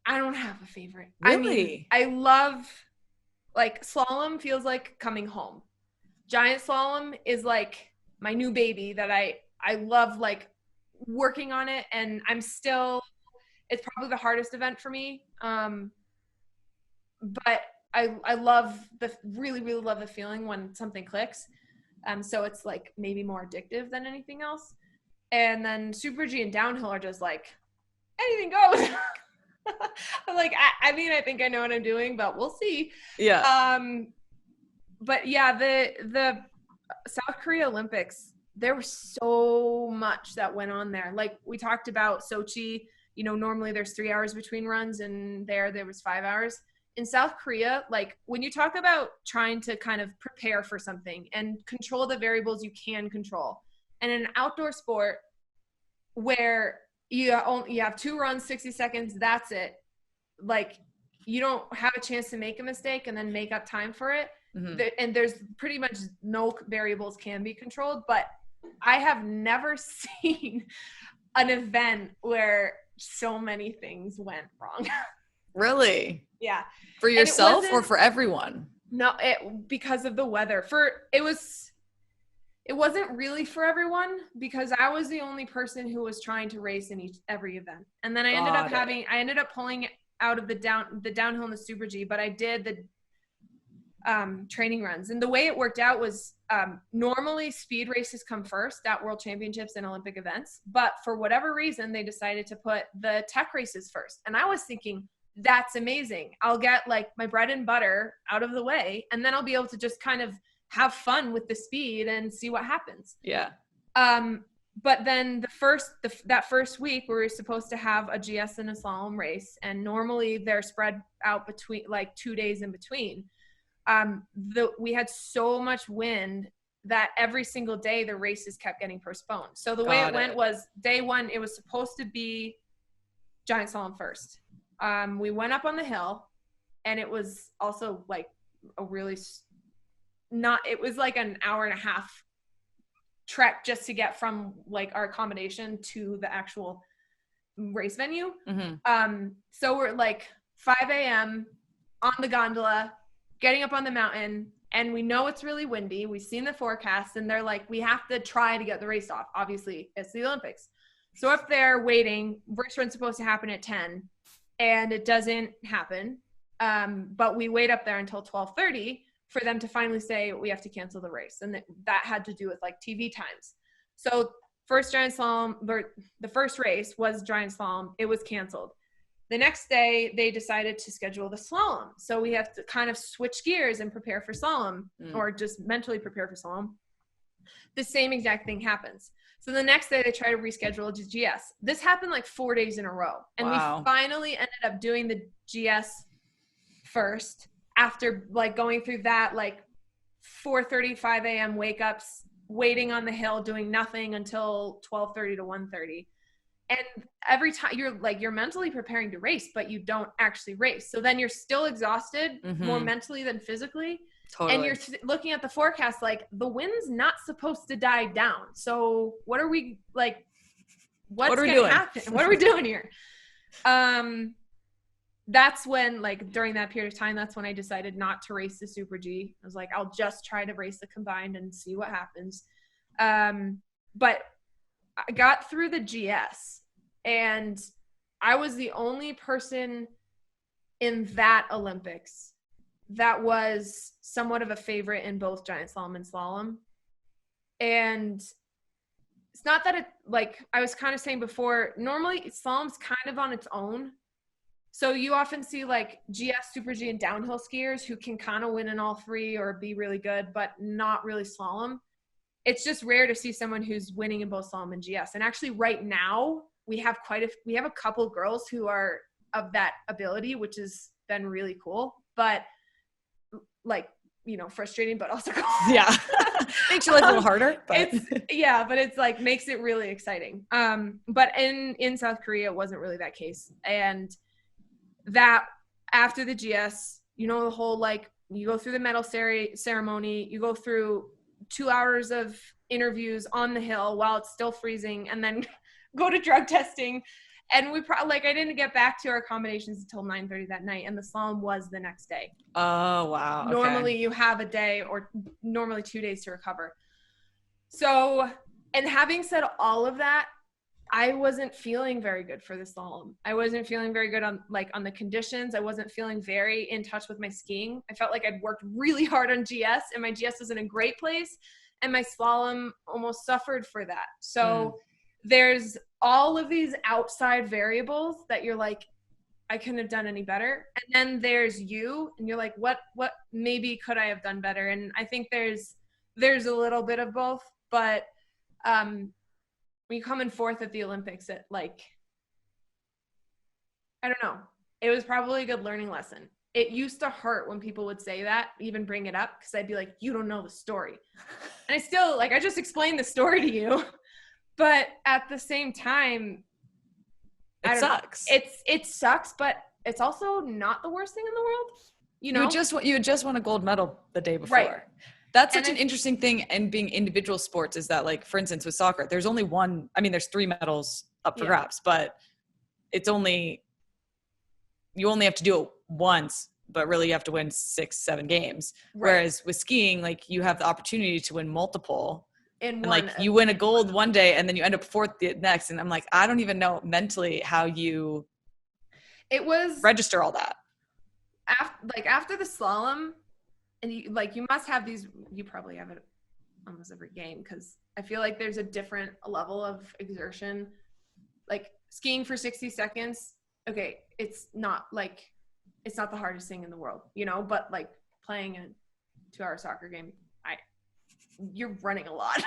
I don't have a favorite. Really? I mean, I love, like, slalom feels like coming home. Giant slalom is like my new baby that I love, like, working on it, and it's probably the hardest event for me. But I really, really love the feeling when something clicks. So it's like maybe more addictive than anything else. And then super G and downhill are just like, anything goes. I'm like, I mean, I think I know what I'm doing, but we'll see. Yeah. But yeah, the South Korea Olympics, there was so much that went on there. Like we talked about Sochi, normally there's 3 hours between runs, and there was 5 hours. In South Korea, like when you talk about trying to kind of prepare for something and control the variables you can control, and in an outdoor sport where you have 2 runs, 60 seconds, that's it. Like you don't have a chance to make a mistake and then make up time for it. Mm-hmm. And there's pretty much no variables can be controlled, but I have never seen an event where so many things went wrong. Really? Yeah. For yourself or for everyone? No, because of the weather. It wasn't really for everyone because I was the only person who was trying to race in every event. And then I ended up pulling out of the downhill and the super G, but I did the training runs. And the way it worked out was normally speed races come first at World Championships and Olympic events, but for whatever reason, they decided to put the tech races first. And I was thinking, that's amazing. I'll get like my bread and butter out of the way, and then I'll be able to just kind of have fun with the speed and see what happens. Yeah. But then that first week we were supposed to have a GS and a slalom race, and normally they're spread out between like 2 days in between. We had so much wind that every single day the races kept getting postponed. So the way it went was day one, it was supposed to be giant slalom first. We went up on the hill, and it was also like it was like an hour and a half trek just to get from like our accommodation to the actual race venue. Mm-hmm. So we're like 5 a.m. on the gondola, getting up on the mountain, and we know it's really windy. We've seen the forecast, and they're like, we have to try to get the race off. Obviously, it's the Olympics. So up there waiting, first run's supposed to happen at 10. And it doesn't happen. But we wait up there until 12:30 for them to finally say we have to cancel the race. And that had to do with like TV times. So first giant slalom, the first race was giant slalom. It was canceled. The next day they decided to schedule the slalom. So we have to kind of switch gears and prepare for slalom or just mentally prepare for slalom. The same exact thing happens. So the next day they try to reschedule to GS. This happened like 4 days in a row. And we finally ended up doing the GS first after like going through that like 4:35 a.m. wake ups, waiting on the hill, doing nothing until 12:30 to 1:30. And every time you're mentally preparing to race, but you don't actually race. So then you're still exhausted more mentally than physically. Totally. And you're looking at the forecast, like the wind's not supposed to die down. So what are we like, what's going to happen? What are we doing here? That's when, like, during that period of time, that's when I decided not to race the Super G. I was like, I'll just try to race the combined and see what happens. But I got through the GS, and I was the only person in that Olympics that was somewhat of a favorite in both giant slalom and slalom. And it's not that it, like I was kind of saying before, normally slalom's kind of on its own. So you often see like GS, Super G, and downhill skiers who can kind of win in all three or be really good, but not really slalom. It's just rare to see someone who's winning in both slalom and GS. And actually right now we have a couple girls who are of that ability, which has been really cool, but like, you know, frustrating, but also cool. Yeah. Makes your life a little harder. But. But it's like makes it really exciting. But in South Korea, it wasn't really that case. And that after the GS, you know, the whole, like, you go through the medal ceremony, you go through 2 hours of interviews on the hill while it's still freezing, and then go to drug testing. And I didn't get back to our accommodations until 9:30 that night, and the slalom was the next day. Oh, wow. Okay. Normally you have a day or normally 2 days to recover. So, and having said all of that, I wasn't feeling very good for the slalom. I wasn't feeling very good on the conditions. I wasn't feeling very in touch with my skiing. I felt like I'd worked really hard on GS, and my GS was in a great place, and my slalom almost suffered for that. So there's all of these outside variables that you're like, I couldn't have done any better. And then there's you, and you're like, what maybe could I have done better? And I think there's a little bit of both, but when you come in fourth at the Olympics, I don't know. It was probably a good learning lesson. It used to hurt when people would say that, even bring it up, because I'd be like, you don't know the story. And I still, I just explained the story to you. But at the same time, it sucks. It sucks, but it's also not the worst thing in the world. You know, you just won a gold medal the day before. Right. That's such an interesting thing in being individual sports, is that, like, for instance, with soccer, there's only one, there's 3 medals up for grabs, but you only have to do it once, but really you have to win 6-7 games. Right. Whereas with skiing, like, you have the opportunity to win multiple. You win a gold one day and then you end up fourth the next. And I'm like, I don't even know mentally how you register all that. After the slalom, and you must have these, you probably have it almost every game, because I feel like there's a different level of exertion. Like skiing for 60 seconds, okay, it's not the hardest thing in the world, you know, but like playing a 2-hour soccer game, you're running a lot.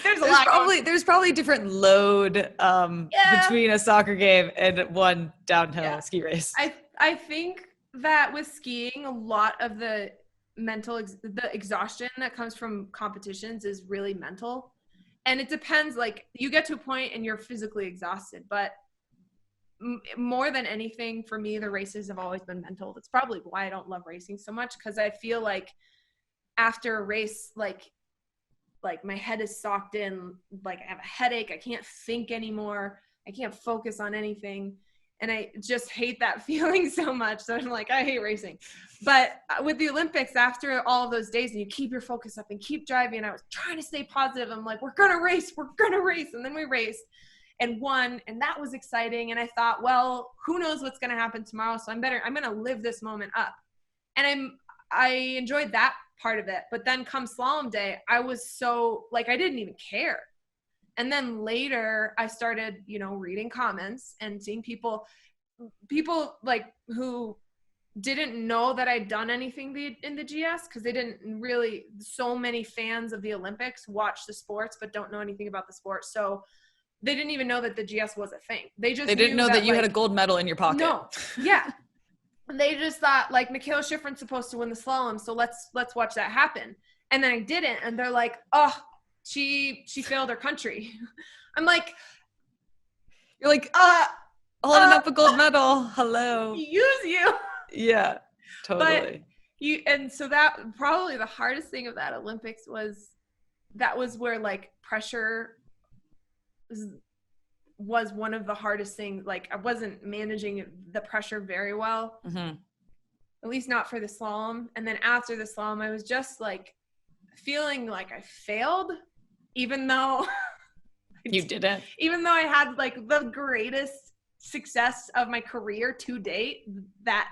There's probably different load between a soccer game and one downhill ski race. I think that with skiing, a lot of the the exhaustion that comes from competitions is really mental. And it depends, like, you get to a point and you're physically exhausted, but more than anything, for me, the races have always been mental. That's probably why I don't love racing so much, because I feel like after a race, like my head is socked in, like I have a headache, I can't think anymore, I can't focus on anything. And I just hate that feeling so much. So I'm like, I hate racing. But with the Olympics, after all of those days, and you keep your focus up and keep driving, and I was trying to stay positive. I'm like, we're going to race. And then we raced and won. And that was exciting. And I thought, well, who knows what's going to happen tomorrow? So I'm going to live this moment up. And I enjoyed that part of it. But then come slalom day, I was so, like, I didn't even care. And then later I started, reading comments and seeing people like who didn't know that I'd done anything in the GS, because they didn't really, so many fans of the Olympics watch the sports but don't know anything about the sport. So they didn't even know that the GS was a thing. They didn't know that you had a gold medal in your pocket. No. Yeah. And they just thought, like, Mikaela Shiffrin's supposed to win the slalom, so let's watch that happen. And then I didn't, and they're like, oh, she failed her country. I'm like, You're like, holding up a gold medal. Hello. Use you. Yeah, totally. And so that probably the hardest thing of that Olympics was where like pressure was one of the hardest things. Like I wasn't managing the pressure very well, at least not for the slalom. And then after the slalom, I was just like feeling like I failed, even though you didn't. Even though I had like the greatest success of my career to date, that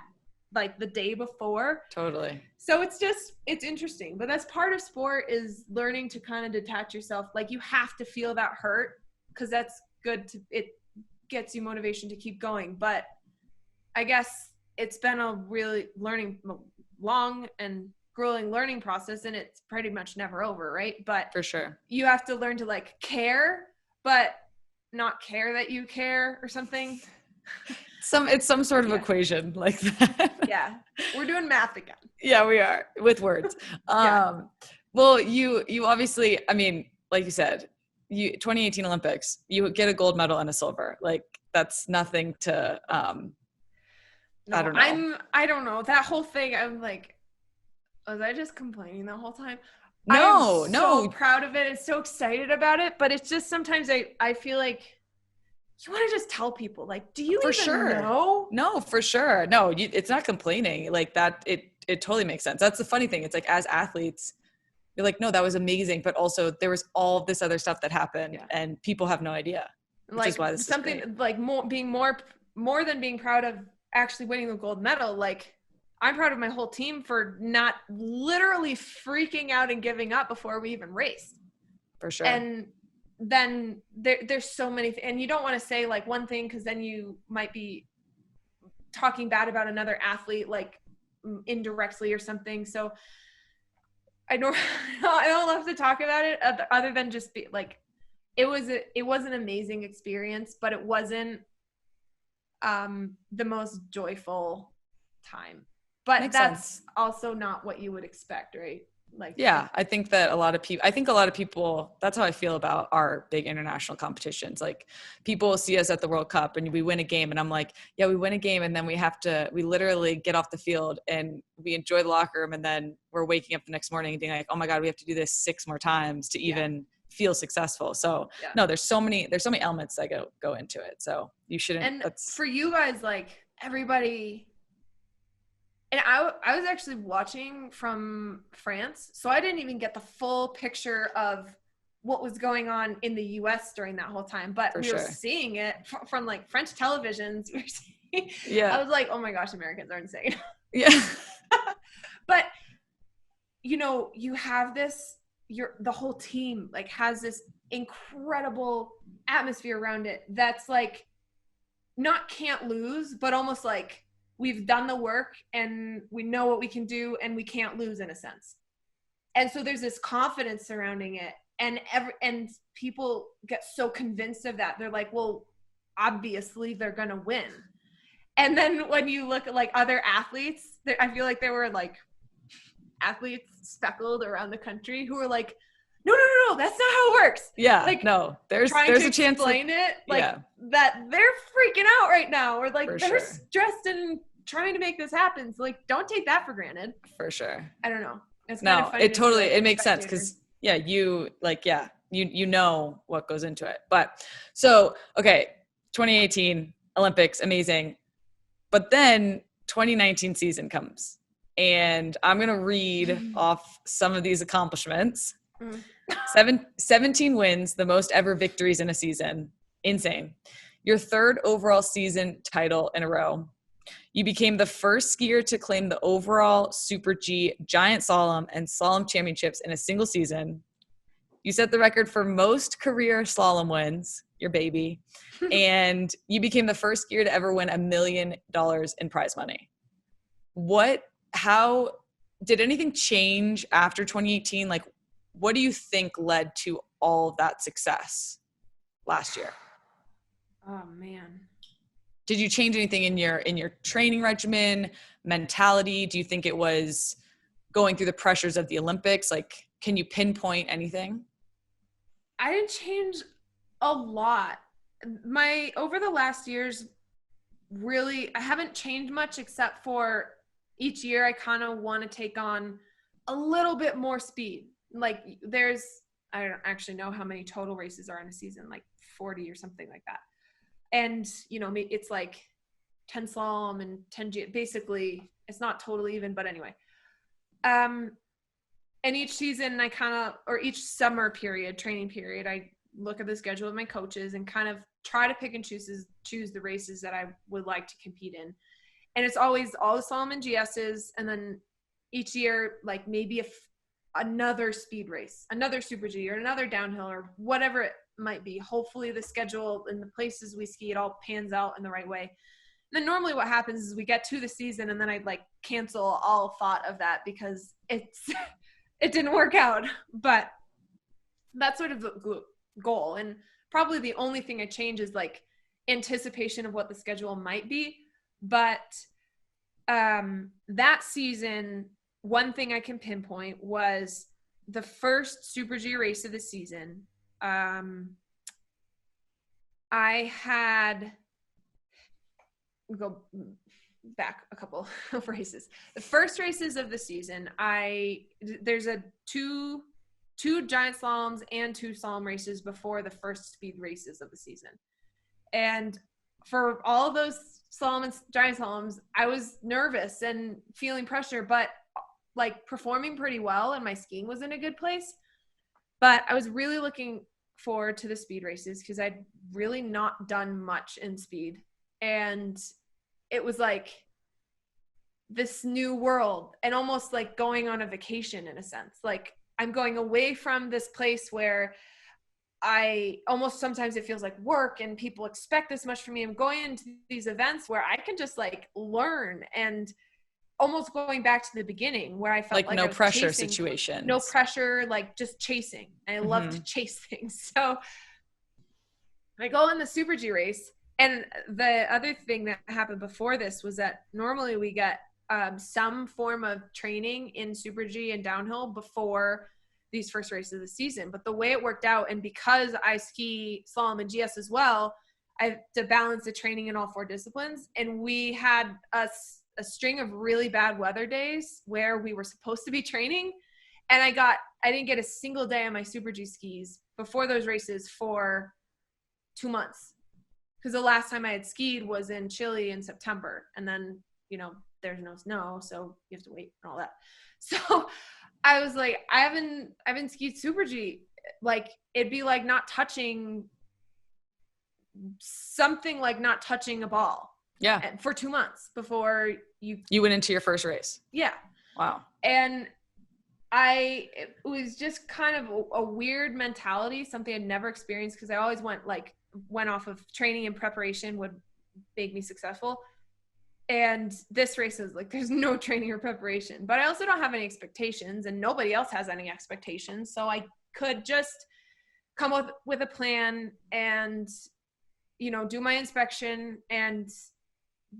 like the day before. Totally. So it's interesting, but that's part of sport, is learning to kind of detach yourself. Like you have to feel that hurt, because that's good it gets you motivation to keep going. But I guess it's been a really long and grueling learning process, and it's pretty much never over, right? But for sure, you have to learn to like care, but not care that you care or something. It's some sort of equation like that. Yeah. We're doing math again. Yeah, we are, with words. Well, you obviously, I mean, like you said, 2018 Olympics, you get a gold medal and a silver. Like that's nothing to, I don't know. I don't know. That whole thing, I'm like, was I just complaining the whole time? No. I'm so proud of it and so excited about it. But it's just sometimes I feel like you want to just tell people, like, do you know? No, for sure. No, it's not complaining like that. It totally makes sense. That's the funny thing. It's like, as athletes, you're like, no, that was amazing. But also there was all this other stuff that happened and people have no idea. Which like is why this something is great. Like more than being proud of actually winning the gold medal. Like I'm proud of my whole team for not literally freaking out and giving up before we even raced. For sure. And then there's so many and you don't want to say like one thing, because then you might be talking bad about another athlete, like indirectly or something. So I don't love to talk about it other than just be like, it was an amazing experience, but it wasn't the most joyful time. But Makes that's sense. Also not what you would expect, right? Like, yeah, I think a lot of people, that's how I feel about our big international competitions. Like people will see us at the World Cup and we win a game and I'm like, yeah, we win a game. And then we literally get off the field and we enjoy the locker room. And then we're waking up the next morning and being like, oh my God, we have to do this 6 more times to even feel successful. So no, there's so many elements that go into it. So you shouldn't. And for you guys, like everybody. And I was actually watching from France, so I didn't even get the full picture of what was going on in the U.S. during that whole time. But we were seeing it from like French televisions. I was like, oh my gosh, Americans are insane. Yeah. But, you have the whole team like has this incredible atmosphere around it that's like not can't lose, but almost like, we've done the work and we know what we can do and we can't lose in a sense. And so there's this confidence surrounding it, and people get so convinced of that. They're like, well, obviously they're going to win. And then when you look at like other athletes, I feel like there were like athletes speckled around the country who were like, no, that's not how it works. Yeah, like, no, there's a chance to explain it, like that they're freaking out right now, or like they're stressed and trying to make this happen. So like, don't take that for granted. For sure. I don't know. It's kind of funny. It makes sense because you know what goes into it. But so, okay, 2018 Olympics, amazing. But then 2019 season comes and I'm going to read off some of these accomplishments. 17 wins, the most ever victories in a season. Insane. Your 3rd overall season title in a row. You became the first skier to claim the overall Super G Giant Slalom and Slalom championships in a single season. You set the record for most career slalom wins, your baby, and you became the first skier to ever win $1 million in prize money. How did anything change after 2018? Like, what do you think led to all of that success last year? Oh man. Did you change anything in your training regimen, mentality? Do you think it was going through the pressures of the Olympics? Like, can you pinpoint anything? I didn't change a lot. over the last years, really, I haven't changed much except for each year I kind of want to take on a little bit more speed. Like I don't actually know how many total races are in a season, like 40 or something like that. And, it's like 10 slalom and 10 basically it's not totally even, but anyway. And each season or each summer period, training period, I look at the schedule of my coaches and kind of try to pick and choose the races that I would like to compete in. And it's always all the slalom and GSs. And then each year, like maybe another speed race, another Super G or another downhill or whatever it might be. Hopefully the schedule and the places we ski, it all pans out in the right way. And then normally what happens is we get to the season and then I'd like cancel all thought of that because it didn't work out. But that's sort of the goal. And probably the only thing I change is like anticipation of what the schedule might be. But that season, one thing I can pinpoint was the first Super G race of the season. Go back a couple of races. The first races of the season, there's two giant slaloms and 2 slalom races before the first speed races of the season. And for all of those slalom and giant slaloms, I was nervous and feeling pressure, but like performing pretty well and my skiing was in a good place. But I was really looking forward to the speed races because I'd really not done much in speed. And it was like this new world and almost like going on a vacation in a sense. Like I'm going away from this place where I almost sometimes it feels like work and people expect this much from me. I'm going into these events where I can just like learn and almost going back to the beginning where I felt like no I was pressure situation. No pressure, like just chasing. I love to chase things. So I go in the Super G race. And the other thing that happened before this was that normally we get some form of training in Super G and downhill before these first races of the season. But the way it worked out, and because I ski slalom and GS as well, I have to balance the training in all 4 disciplines. And we had a string of really bad weather days where we were supposed to be training. And I didn't get a single day on my Super G skis before those races for 2 months. Because the last time I had skied was in Chile in September. And then, there's no snow, so you have to wait and all that. So I was like, I haven't skied Super G. Like, it'd be like not touching a ball. Yeah. For 2 months before you went into your first race. Yeah. Wow. And it was just kind of a weird mentality, something I'd never experienced because I always went off of training and preparation would make me successful. And this race is like, there's no training or preparation, but I also don't have any expectations and nobody else has any expectations. So I could just come up with a plan and, do my inspection and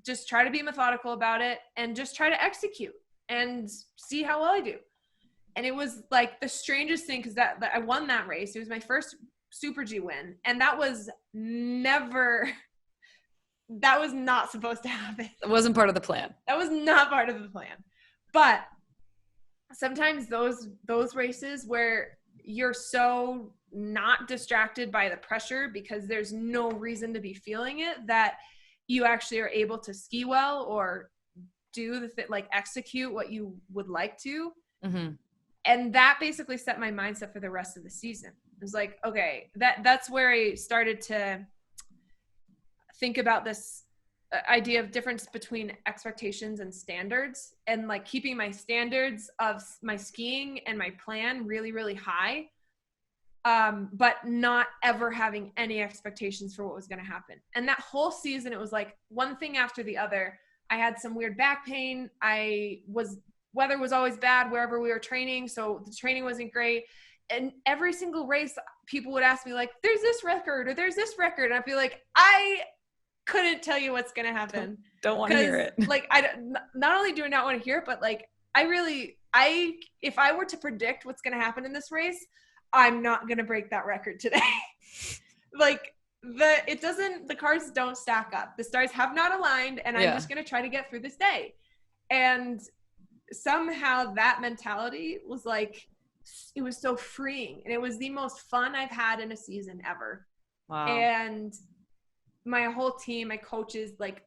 just try to be methodical about it and just try to execute and see how well I do. And it was like the strangest thing because that I won that race. It was my first Super G win. And that was not supposed to happen. It wasn't part of the plan. That was not part of the plan. But sometimes those races where you're so not distracted by the pressure because there's no reason to be feeling it, that you actually are able to ski well or do execute what you would like to. Mm-hmm. And that basically set my mindset for the rest of the season. It was like, okay, that's where I started to think about this idea of difference between expectations and standards, and like keeping my standards of my skiing and my plan really, really high, but not ever having any expectations for what was going to happen. And that whole season, it was like one thing after the other. I had some weird back pain. Weather was always bad wherever we were training, so the training wasn't great. And every single race, people would ask me like, there's this record or there's this record. And I'd be like, I couldn't tell you what's going to happen. Don't want to hear it. Like, not only do I not want to hear it, but like, if I were to predict what's going to happen in this race, I'm not going to break that record today. Like, the cards don't stack up. The stars have not aligned, and I'm just going to try to get through this day. And somehow that mentality was like, it was so freeing, and it was the most fun I've had in a season ever. Wow. And my whole team, my coaches, like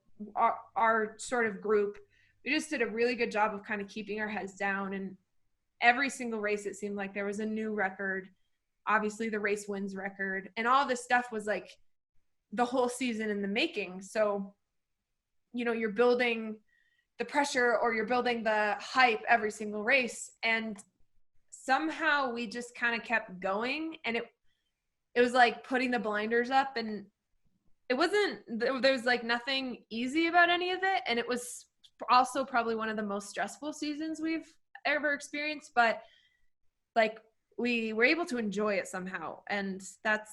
our sort of group, we just did a really good job of kind of keeping our heads down. And every single race, it seemed like there was a new record. Obviously the race wins record, and all this stuff was like the whole season in the making. So, you're building the pressure, or you're building the hype every single race. And somehow we just kind of kept going, and it was like putting the blinders up, and it wasn't, there was like nothing easy about any of it. And it was also probably one of the most stressful seasons we've ever experienced, but like we were able to enjoy it somehow. And that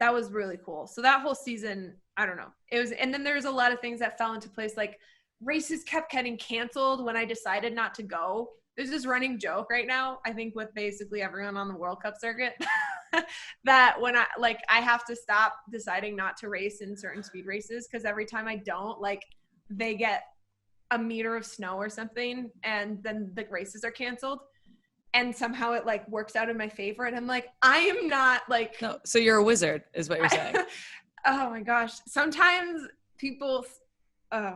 was really cool. So that whole season, I don't know, it was, and then there's a lot of things that fell into place. Like races kept getting canceled when I decided not to go. There's this running joke right now, I think, with basically everyone on the World Cup circuit that when I have to stop deciding not to race in certain speed races, because every time I don't, like, they get a meter of snow or something, and then the races are canceled. And somehow it like works out in my favor. And I'm like, I am not like. No, so you're a wizard is what you're saying. Oh my gosh. Sometimes people.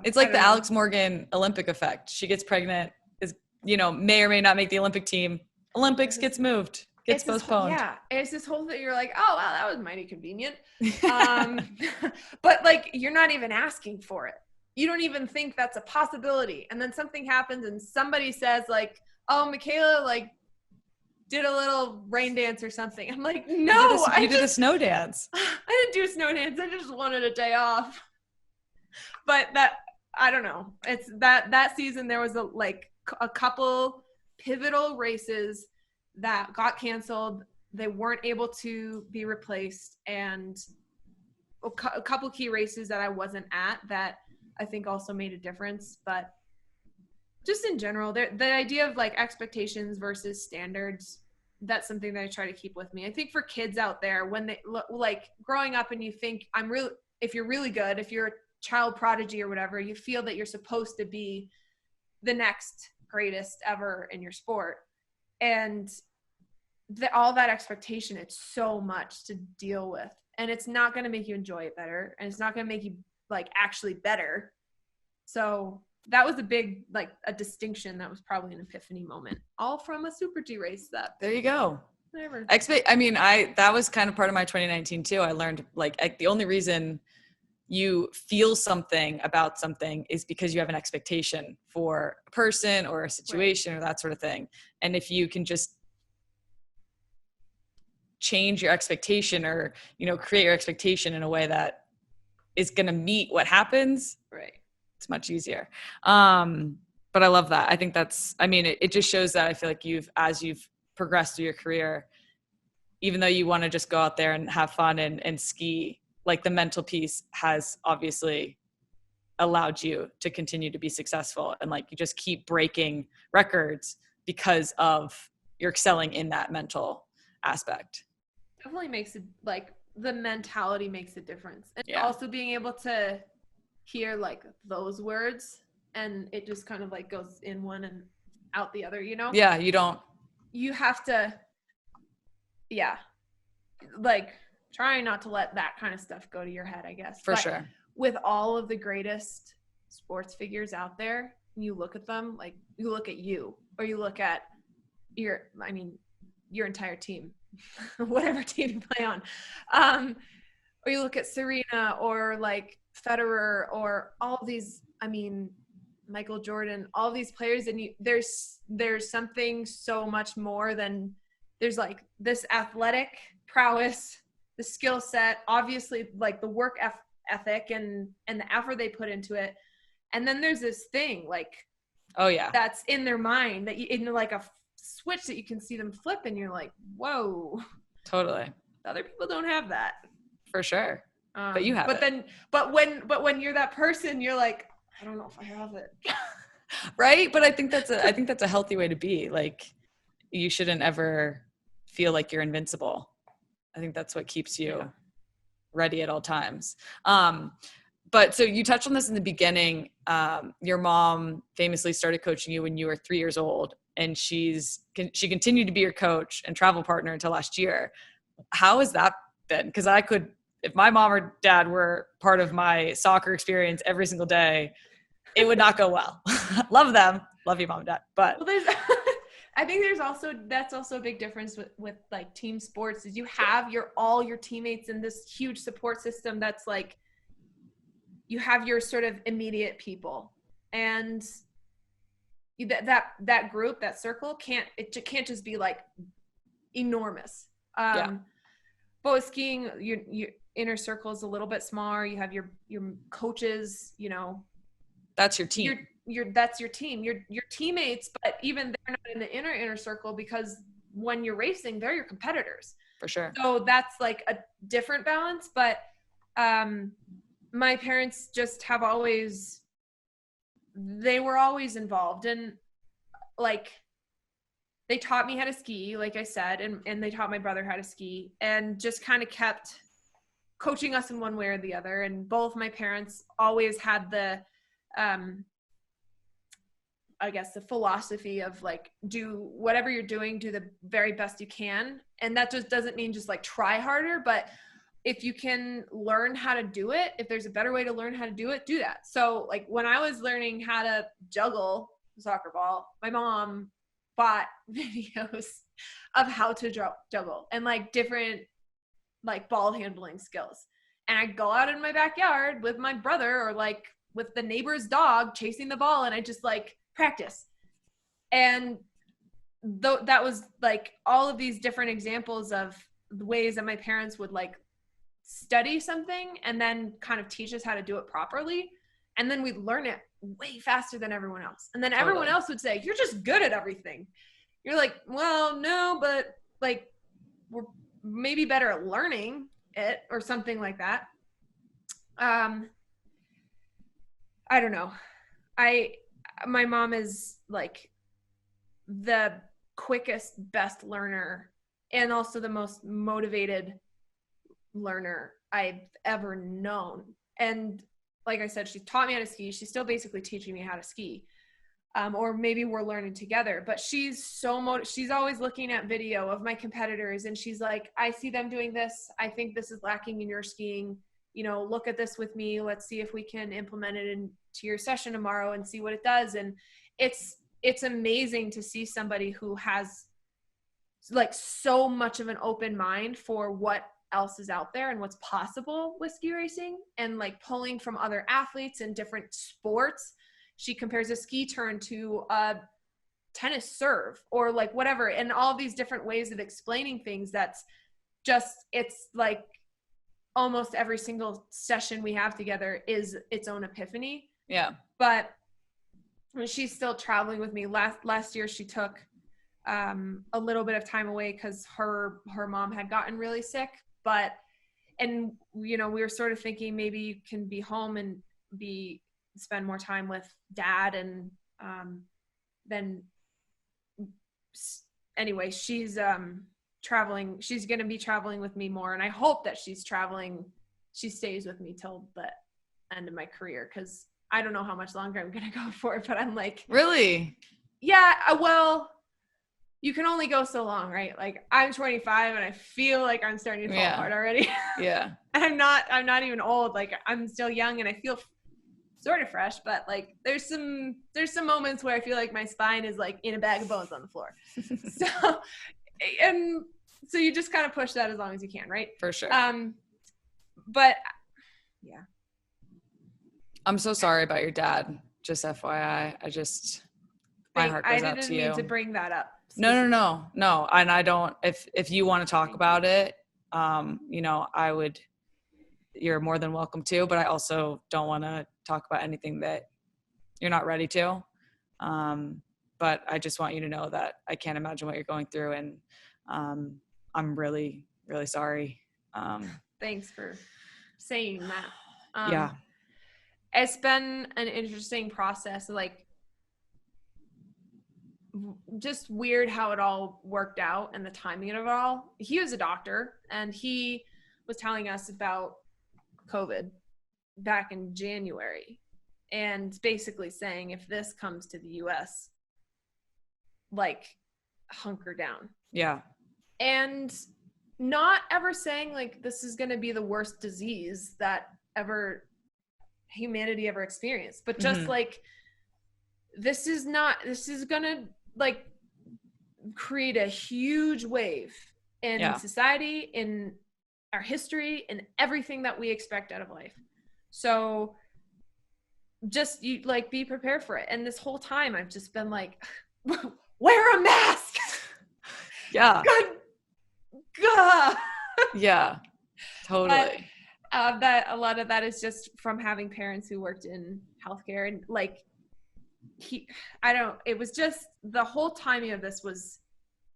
It's like the Alex Morgan Olympic effect. She gets pregnant, may or may not make the Olympic team. Olympics gets moved, gets postponed. It's this whole thing. You're like, oh, wow, that was mighty convenient. But like, you're not even asking for it. You don't even think that's a possibility. And then something happens and somebody says like, oh, Mikaela, like, did a little rain dance or something. I'm like, no. You did a snow dance. I didn't do a snow dance. I just wanted a day off. But I don't know. It's that season there was a couple pivotal races that got canceled. They weren't able to be replaced, and a couple key races that I wasn't at that I think also made a difference. But just in general, the idea of like expectations versus standards, that's something that I try to keep with me. I think for kids out there, when they like growing up and you think if you're really good, if you're a child prodigy or whatever, you feel that you're supposed to be the next greatest ever in your sport. And all that expectation, it's so much to deal with, and it's not going to make you enjoy it better, and it's not going to make you like actually better. So that was a big, like a distinction. That was probably an epiphany moment, all from a Super G race. There you go. Whatever. That was kind of part of my 2019 too. I learned like the only reason you feel something about something is because you have an expectation for a person or a situation, right, or that sort of thing. And if you can just change your expectation or, create your expectation in a way that is going to meet what happens, right, it's much easier. But I love that. I think it just shows that I feel like as you've progressed through your career, even though you want to just go out there and have fun and ski, like the mental piece has obviously allowed you to continue to be successful. And like, you just keep breaking records because of you're excelling in that mental aspect. Definitely makes it like the mentality makes a difference. And also being able to hear like those words, and it just kind of like goes in one and out the other, Yeah. You have to, like trying not to let that kind of stuff go to your head, I guess. For sure. With all of the greatest sports figures out there, you look at them, like you look at you, or you look at your entire team, whatever team you play on. Or you look at Serena or like Federer or all these, Michael Jordan, all these players, and there's something so much more than there's like this athletic prowess, the skill set, obviously like the work ethic and the effort they put into it. And then there's this thing like, oh yeah, that's in their mind that in like a switch that you can see them flip, and you're like, whoa, totally. Other people don't have that. For sure. But you have it. But when you're that person, you're like, I don't know if I have it. Right. But I think that's a healthy way to be. Like, you shouldn't ever feel like you're invincible. I think that's what keeps you ready at all times. But so you touched on this in the beginning. Your mom famously started coaching you when you were 3 years old, and she continued to be your coach and travel partner until last year. How has that been? Because if my mom or dad were part of my soccer experience every single day, it would not go well. Love them. Love you, mom and dad. But well, I think that's also a big difference with like team sports is you have all your teammates in this huge support system that's like, you have your sort of immediate people, and that group, that circle can't just be like enormous. But with skiing, your inner circle is a little bit smaller. You have your coaches, that's your team. That's your team, your teammates, but even they're not in the inner circle, because when you're racing, they're your competitors. For sure. So that's like a different balance. But my parents just they were always involved, and like they taught me how to ski, like I said, and they taught my brother how to ski, and just kind of kept coaching us in one way or the other. And both my parents always had the I guess the philosophy of like, do whatever you're doing, do the very best you can. And that just doesn't mean just like try harder, but if you can learn how to do it, if there's a better way to learn how to do it, do that. So like when I was learning how to juggle the soccer ball, my mom bought videos of how to juggle and like different like ball handling skills. And I'd go out in my backyard with my brother or like with the neighbor's dog chasing the ball, and I just like practice. And that was like all of these different examples of the ways that my parents would like study something and then kind of teach us how to do it properly. And then we'd learn it way faster than everyone else. And then everyone else would say, you're just good at everything. You're like, well, no, but like we're maybe better at learning it or something like that. I don't know. My mom is like the quickest, best learner, and also the most motivated learner I've ever known. And like I said, she taught me how to ski. She's still basically teaching me how to ski. Or maybe we're learning together, but she's she's always looking at video of my competitors, and she's like, I see them doing this. I think this is lacking in your skiing. Look at this with me. Let's see if we can implement it into your session tomorrow and see what it does. And it's amazing to see somebody who has like so much of an open mind for what else is out there and what's possible with ski racing, and like pulling from other athletes in different sports. She compares a ski turn to a tennis serve or like whatever, and all these different ways of explaining things. It's like almost every single session we have together is its own epiphany. Yeah. But she's still traveling with me. Last year she took a little bit of time away because her mom had gotten really sick. And we were sort of thinking maybe you can be home and spend more time with dad. And then anyway, she's traveling. She's going to be traveling with me more. And I hope that she stays with me till the end of my career, because I don't know how much longer I'm going to go for, but I'm like, really? Yeah. Well, you can only go so long, right? Like I'm 25 and I feel like I'm starting to fall apart already. Yeah. And I'm not even old. Like I'm still young and I feel sort of fresh, but like there's some moments where I feel like my spine is like in a bag of bones on the floor. So you just kind of push that as long as you can, right? For sure. But yeah. I'm so sorry about your dad. Just FYI. My heart goes out to you. I didn't mean to bring that up. No. And I don't, if you want to talk about it, I would, you're more than welcome to, but I also don't want to talk about anything that you're not ready to. But I just want you to know that I can't imagine what you're going through. And I'm really, really sorry. Thanks for saying that. Yeah. It's been an interesting process. Like, just weird how it all worked out and the timing of it all. He was a doctor, and he was telling us about COVID back in January, and basically saying, if this comes to the US, like, hunker down. Yeah. And not ever saying like this is going to be the worst disease that humanity ever experienced, but just like, this is going to like create a huge wave in society, in our history, in everything that we expect out of life. So just you like be prepared for it. And this whole time I've just been like, wear a mask. Yeah. God. Yeah, totally. But, that a lot of that is just from having parents who worked in healthcare, and like it was just the whole timing of this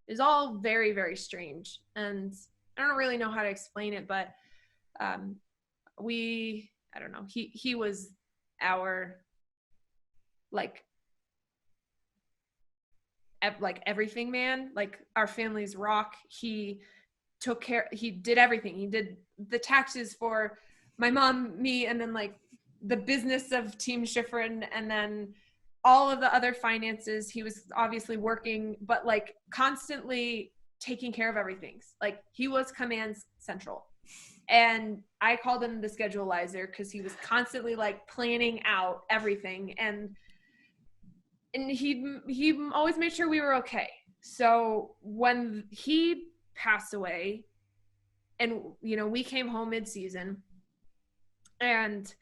is all very, very strange, and I don't really know how to explain it, but I don't know, he was our like everything man, like our family's rock. He took care, he did everything. He did the taxes for my mom, me, and then like the business of Team Shiffrin, and then all of the other finances. He was obviously working, but like constantly taking care of everything. Like he was command central. And I called him the scheduleizer because he was constantly like planning out everything. And he always made sure we were okay. So when he passed away, and we came home mid-season, and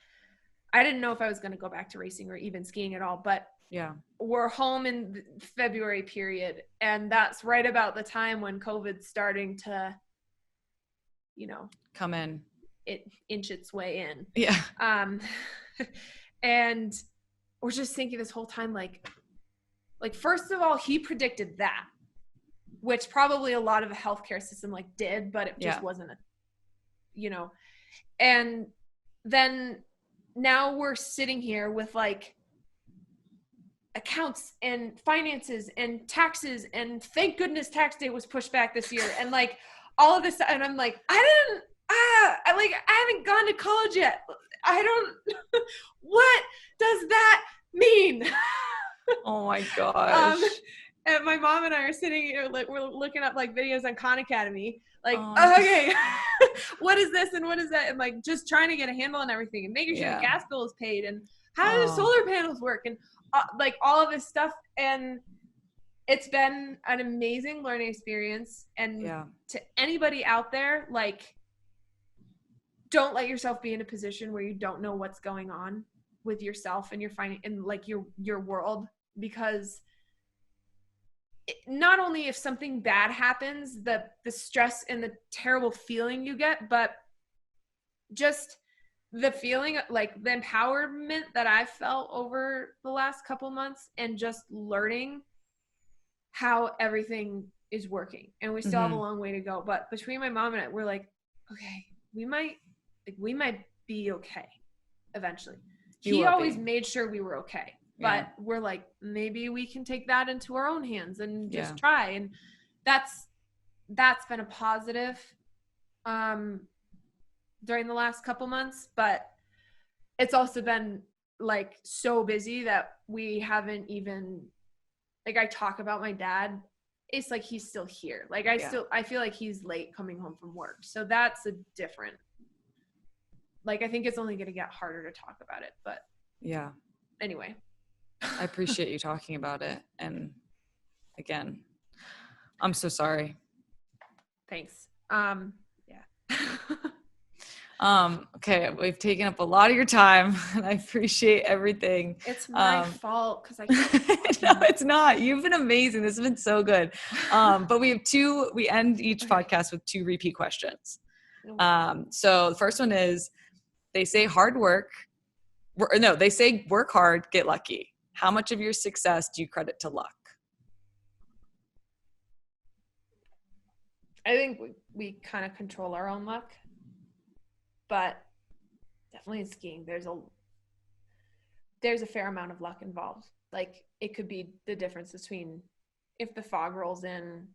I didn't know if I was going to go back to racing or even skiing at all, but yeah, we're home in the February period, and that's right about the time when COVID's starting to come in, inch its way in. Yeah. And we're just thinking this whole time, like first of all, he predicted that, which probably a lot of the healthcare system like did, but it just wasn't and then now we're sitting here with like accounts and finances and taxes, and thank goodness tax day was pushed back this year, and like all of this, and I'm like, I haven't gone to college yet. I don't what does that mean? Oh my gosh. And my mom and I are sitting here, like, we're looking up like videos on Khan Academy, like, okay, what is this and what is that, and like just trying to get a handle on everything, and making sure the gas bill is paid, and how do the solar panels work, and like all of this stuff. And it's been an amazing learning experience. And to anybody out there, like, don't let yourself be in a position where you don't know what's going on with yourself and like your world, because not only if something bad happens, the stress and the terrible feeling you get, but just the feeling, like the empowerment that I've felt over the last couple months, and just learning how everything is working. And we still have a long way to go, but between my mom and I, we're like, okay, we might be okay eventually. He always made sure we were okay. But we're like, maybe we can take that into our own hands and just try. And that's been a positive during the last couple months. But it's also been like so busy that we haven't even, like, I talk about my dad, it's like he's still here. Like I feel like he's late coming home from work. So that's a different, like, I think it's only going to get harder to talk about it. But anyway. I appreciate you talking about it. And again, I'm so sorry. Thanks. Okay, we've taken up a lot of your time, and I appreciate everything. It's my fault because I can't. No, it's not. You've been amazing. This has been so good. But we end each podcast with 2 repeat questions. So the first one is, they say work hard, get lucky. How much of your success do you credit to luck? I think we kind of control our own luck, but definitely in skiing, there's a fair amount of luck involved. Like, it could be the difference between if the fog rolls in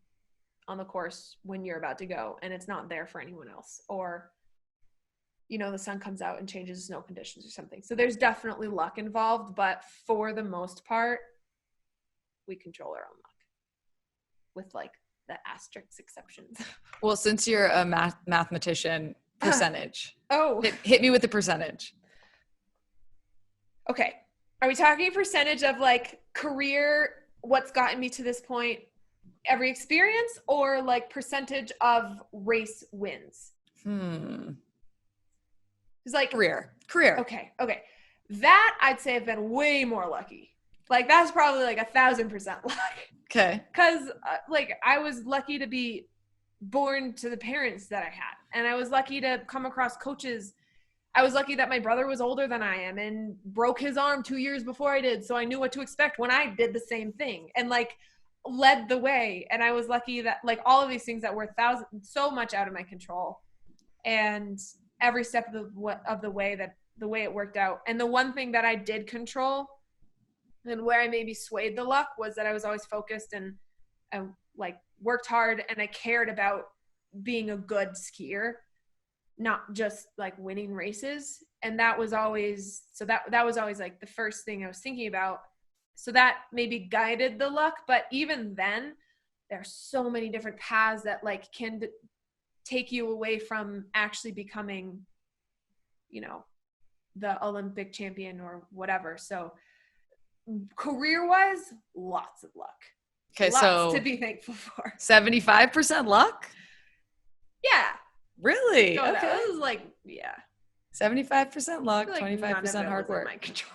on the course when you're about to go and it's not there for anyone else, or the sun comes out and changes the snow conditions or something. So there's definitely luck involved, but for the most part, we control our own luck with like the asterisk exceptions. Well, since you're a mathematician, percentage. Oh. Hit me with the percentage. Okay. Are we talking percentage of like career, what's gotten me to this point, every experience, or like percentage of race wins? It's like career. Okay. That I'd say I've been way more lucky. Like that's probably like 1,000% luck. Okay. Because like I was lucky to be born to the parents that I had, and I was lucky to come across coaches. I was lucky that my brother was older than I am and broke his arm 2 years before I did, so I knew what to expect when I did the same thing and like led the way. And I was lucky that like all of these things that were so much out of my control, and every step of the way it worked out. And the one thing that I did control and where I maybe swayed the luck was that I was always focused and like worked hard, and I cared about being a good skier, not just like winning races. And that was always, so that was always like the first thing I was thinking about. So that maybe guided the luck. But even then, there are so many different paths that like can take you away from actually becoming, the Olympic champion or whatever. So career-wise, lots of luck. Okay, lots so to be thankful for. 75% luck? Yeah. Really? So okay. That was like, yeah. 75% luck, Like 25% hard work. My control.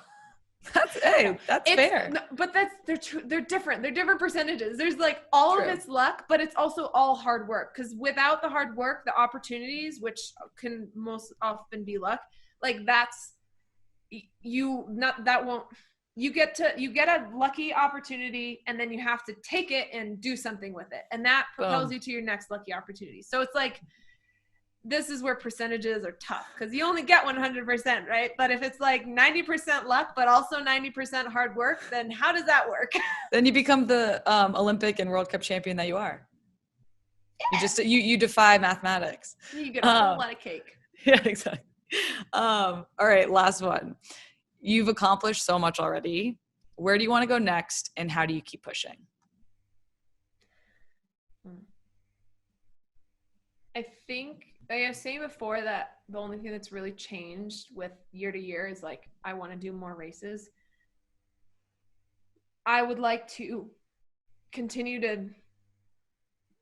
That's fair. But they're different. They're different percentages. There's like all of it's luck, but it's also all hard work. Because without the hard work, the opportunities, which can most often be luck, like you get a lucky opportunity, and then you have to take it and do something with it, and that propels you to your next lucky opportunity. So it's like, this is where percentages are tough, because you only get 100%, right? But if it's like 90% luck, but also 90% hard work, then how does that work? Then you become the Olympic and World Cup champion that you are. Yeah. You defy mathematics. You get a whole lot of cake. Yeah, exactly. All right, last one. You've accomplished so much already. Where do you want to go next, and how do you keep pushing? I think I was saying before that the only thing that's really changed with year to year is like, I want to do more races. I would like to continue to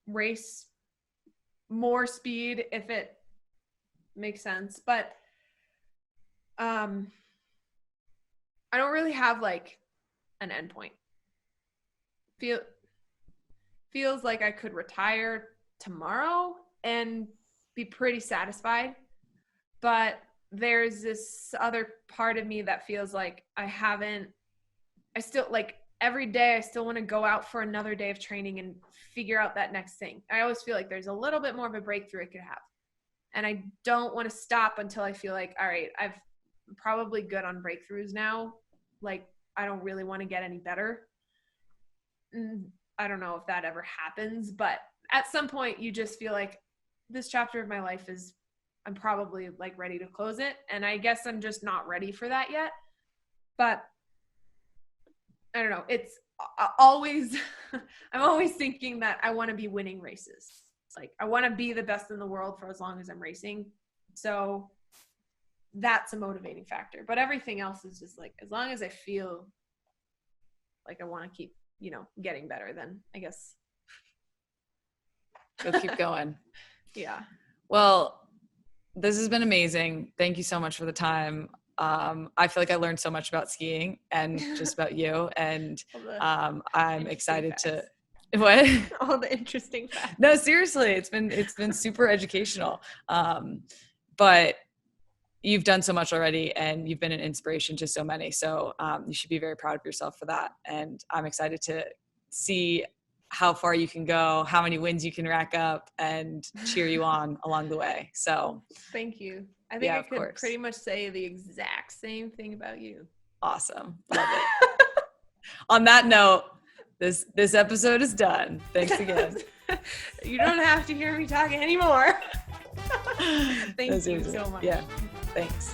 race more speed if it makes sense, but I don't really have like an endpoint. Feels like I could retire tomorrow and be pretty satisfied, but there's this other part of me that feels like I still like every day I still want to go out for another day of training and figure out that next thing. I always feel like there's a little bit more of a breakthrough I could have, and I don't want to stop until I feel like, all right, I'm probably good on breakthroughs now. Like, I don't really want to get any better. I don't know if that ever happens, but at some point you just feel like this chapter of my life I'm probably like ready to close it. And I guess I'm just not ready for that yet. But I don't know. It's always, I'm always thinking that I want to be winning races. It's like, I want to be the best in the world for as long as I'm racing. So that's a motivating factor. But everything else is just like, as long as I feel like I want to keep, getting better, then I guess we'll keep going. Yeah. Well, this has been amazing. Thank you so much for the time. I feel like I learned so much about skiing and just about you. And I'm excited to what? All the interesting facts. No, seriously, it's been super educational. But you've done so much already, and you've been an inspiration to so many. So you should be very proud of yourself for that. And I'm excited to see how far you can go, how many wins you can rack up, and cheer you on along the way. So thank you. I think I could pretty much say the exact same thing about you. Awesome. Love it. On that note, this episode is done. Thanks again. You don't have to hear me talk anymore. Thank you so much. Yeah, thanks.